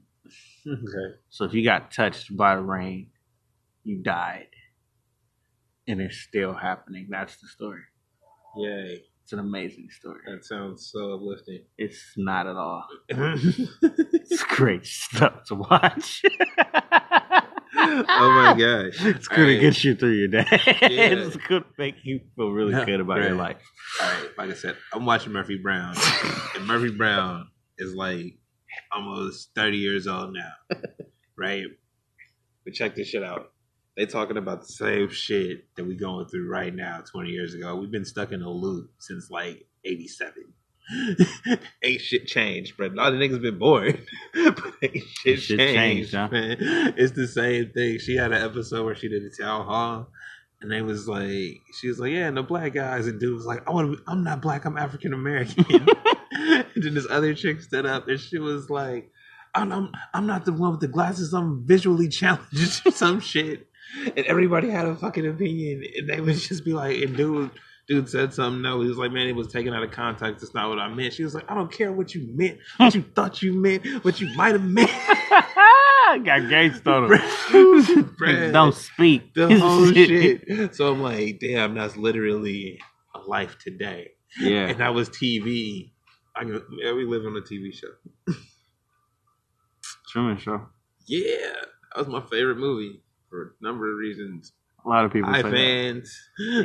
[SPEAKER 3] Okay.
[SPEAKER 4] So if you got touched by the rain, you died. And it's still happening. That's the story.
[SPEAKER 3] Yay.
[SPEAKER 4] It's an amazing story.
[SPEAKER 3] That sounds so uplifting.
[SPEAKER 4] It's not at all. It's great stuff to watch.
[SPEAKER 3] Oh my gosh.
[SPEAKER 4] It's going to get you through your day.
[SPEAKER 3] Yeah.
[SPEAKER 4] It's going to make you feel really good about your life.
[SPEAKER 3] All right. Like I said, I'm watching Murphy Brown. And Murphy Brown is like almost 30 years old now. Right? But check this shit out. They talking about the same shit that we going through right now 20 years ago. We've been stuck in a loop since like 87. Ain't shit changed, bro. A lot of niggas been bored. But ain't shit changed,
[SPEAKER 4] huh?
[SPEAKER 3] man. It's the same thing. She had an episode where she did a town hall. And they was like, she was like, yeah, no black guys. And dude was like, I'm not black, I'm African American. And then this other chick stood up and she was like, I'm not the one with the glasses, I'm visually challenged or some shit. And everybody had a fucking opinion. And they would just be like, and dude said something. No, he was like, man, it was taken out of context. That's not what I meant. She was like, I don't care what you meant, what you thought you meant, what you might have meant.
[SPEAKER 4] Got gangsta on him. Don't speak.
[SPEAKER 3] The whole shit. So I'm like, damn, that's literally a life today.
[SPEAKER 4] Yeah.
[SPEAKER 3] And that was TV. We live on a TV show.
[SPEAKER 4] Truman Show.
[SPEAKER 3] Yeah. That was my favorite movie for a number of reasons.
[SPEAKER 4] A lot of people say
[SPEAKER 3] fans.
[SPEAKER 4] That.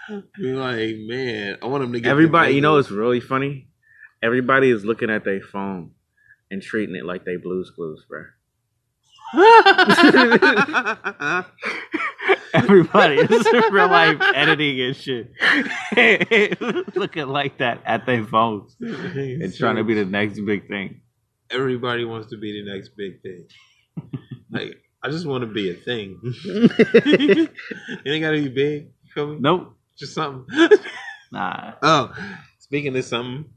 [SPEAKER 3] Yeah. Be like, man, I want them to get
[SPEAKER 4] everybody. You know what's really funny? Everybody is looking at their phone and treating it like they Blue's Clues, bro. Everybody is real life editing and shit, looking like that at their phones and trying to be the next big thing.
[SPEAKER 3] Everybody wants to be the next big thing. Like, I just want to be a thing. It ain't gotta be big. You feel me?
[SPEAKER 4] Nope.
[SPEAKER 3] Just something.
[SPEAKER 4] Nah.
[SPEAKER 3] Oh, speaking of something,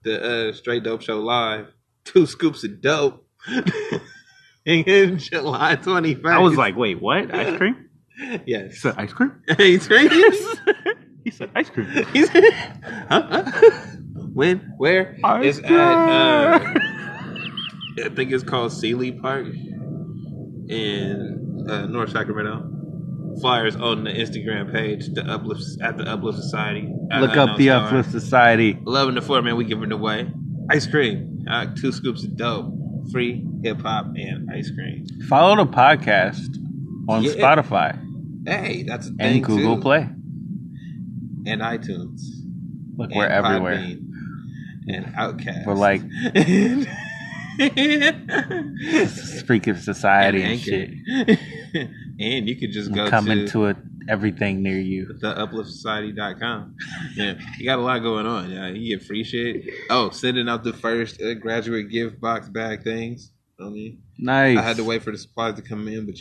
[SPEAKER 3] the Straight Dope Show Live, 2 scoops of dope. In July 21st.
[SPEAKER 4] I was like, wait, what? Ice cream?
[SPEAKER 3] Yes.
[SPEAKER 4] He said ice cream?
[SPEAKER 3] Ice cream?
[SPEAKER 4] He said ice cream.
[SPEAKER 3] He said, huh? When? Where?
[SPEAKER 4] Ice
[SPEAKER 3] It's
[SPEAKER 4] cream.
[SPEAKER 3] at, I think it's called Sealy Park in North Sacramento. flyers on the Instagram page, the Uplift Society.
[SPEAKER 4] Look up the Uplift Society.
[SPEAKER 3] 11 to 4, man. We giving away ice cream. 2 scoops of dope, free hip hop and ice cream.
[SPEAKER 4] Follow the podcast on Spotify.
[SPEAKER 3] Hey, that's a thing
[SPEAKER 4] and Google
[SPEAKER 3] too.
[SPEAKER 4] Play
[SPEAKER 3] And iTunes.
[SPEAKER 4] Look, we're everywhere.
[SPEAKER 3] Podbean, and Outcast.
[SPEAKER 4] We're like Freak of Society and shit.
[SPEAKER 3] And you could just go
[SPEAKER 4] to everything near you.
[SPEAKER 3] theupliftsociety.com. Yeah, you got a lot going on. Yeah, you get free shit. Oh, sending out the first graduate gift box bag things.
[SPEAKER 4] Nice.
[SPEAKER 3] I had to wait for the supplies to come in, but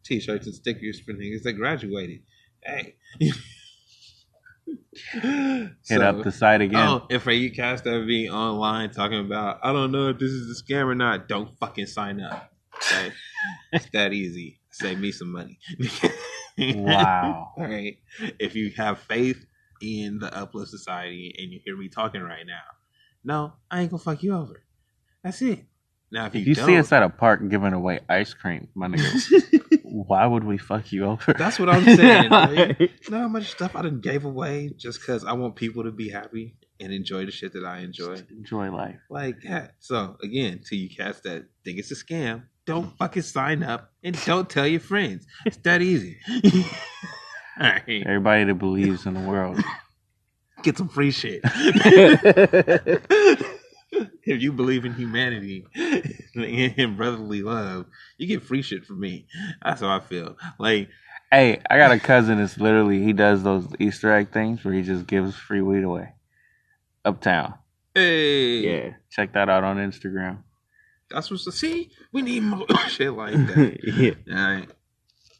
[SPEAKER 3] t-shirts and stickers for niggas that graduated. Hey.
[SPEAKER 4] Hit up the site again.
[SPEAKER 3] Oh, and for you cats that be online talking about, I don't know if this is a scam or not, don't fucking sign up. Okay? It's that easy. Save me some money.
[SPEAKER 4] Wow.
[SPEAKER 3] All right. If you have faith in the Uplift Society and you hear me talking right now, no, I ain't gonna fuck you over. That's it. Now, if you
[SPEAKER 4] see us at a park giving away ice cream, my nigga, why would we fuck you over?
[SPEAKER 3] That's what I'm saying. Like, you know how much stuff I done gave away just because I want people to be happy and enjoy the shit that I enjoy.
[SPEAKER 4] Just enjoy life.
[SPEAKER 3] Like that. So, again, to you cats that think it's a scam, don't fucking sign up and don't tell your friends. It's that easy. All right.
[SPEAKER 4] Everybody that believes in the world.
[SPEAKER 3] Get some free shit. If you believe in humanity and brotherly love, you get free shit from me. That's how I feel. Like,
[SPEAKER 4] hey, I got a cousin that's literally, he does those Easter egg things where he just gives free weed away. Uptown.
[SPEAKER 3] Hey.
[SPEAKER 4] Yeah. Check that out on Instagram.
[SPEAKER 3] That's what's to see. We need more shit like that.
[SPEAKER 4] Yeah.
[SPEAKER 3] All right.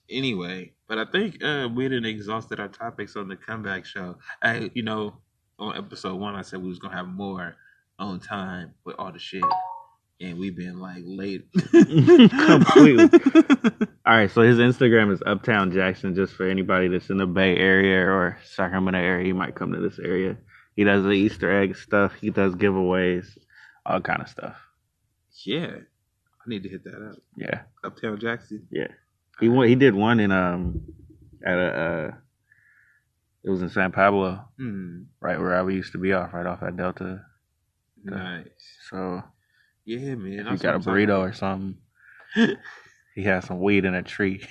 [SPEAKER 3] Anyway, but I think we done exhausted our topics on the comeback show. On episode 1, I said we was gonna have more on time with all the shit, and we've been like late
[SPEAKER 4] completely. All right, so his Instagram is Uptown Jackson. Just for anybody that's in the Bay Area or Sacramento area, he might come to this area. He does the Easter egg stuff. He does giveaways, all kind of stuff.
[SPEAKER 3] Yeah, I need to hit that up.
[SPEAKER 4] Yeah,
[SPEAKER 3] Uptown Jackson.
[SPEAKER 4] Yeah, he did one in it was in San Pablo, right where I used to be right off at Delta.
[SPEAKER 3] Nice.
[SPEAKER 4] So,
[SPEAKER 3] yeah, man.
[SPEAKER 4] If you got a burrito or something, he has some weed in a tree.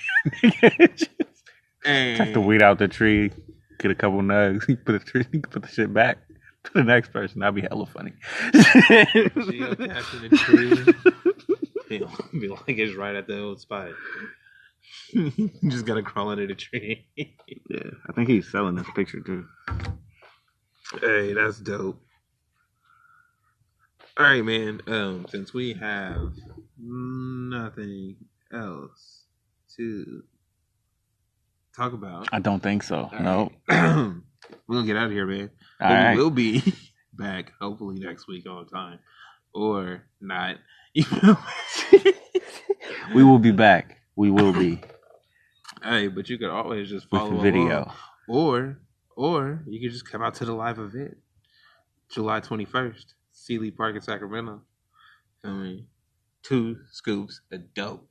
[SPEAKER 4] Take the weed out the tree, get a couple nugs, put the shit back to the next person. That'd be hella funny.
[SPEAKER 3] Geocaching the tree. Be like it's right at the old spot. You just gotta crawl under the tree.
[SPEAKER 4] Yeah, I think he's selling this picture too.
[SPEAKER 3] Hey, that's dope. All right, man. Since we have nothing else to talk about,
[SPEAKER 4] I don't think so. No.
[SPEAKER 3] Right. We're gonna get out of here, man.
[SPEAKER 4] Right.
[SPEAKER 3] We will be back hopefully next week on time, or not. You know?
[SPEAKER 4] We will be back. We will be.
[SPEAKER 3] Hey, but you could always just follow
[SPEAKER 4] with the video,
[SPEAKER 3] or you could just come out to the live event, July 21st. Sealy Park in Sacramento. 2 scoops of dope.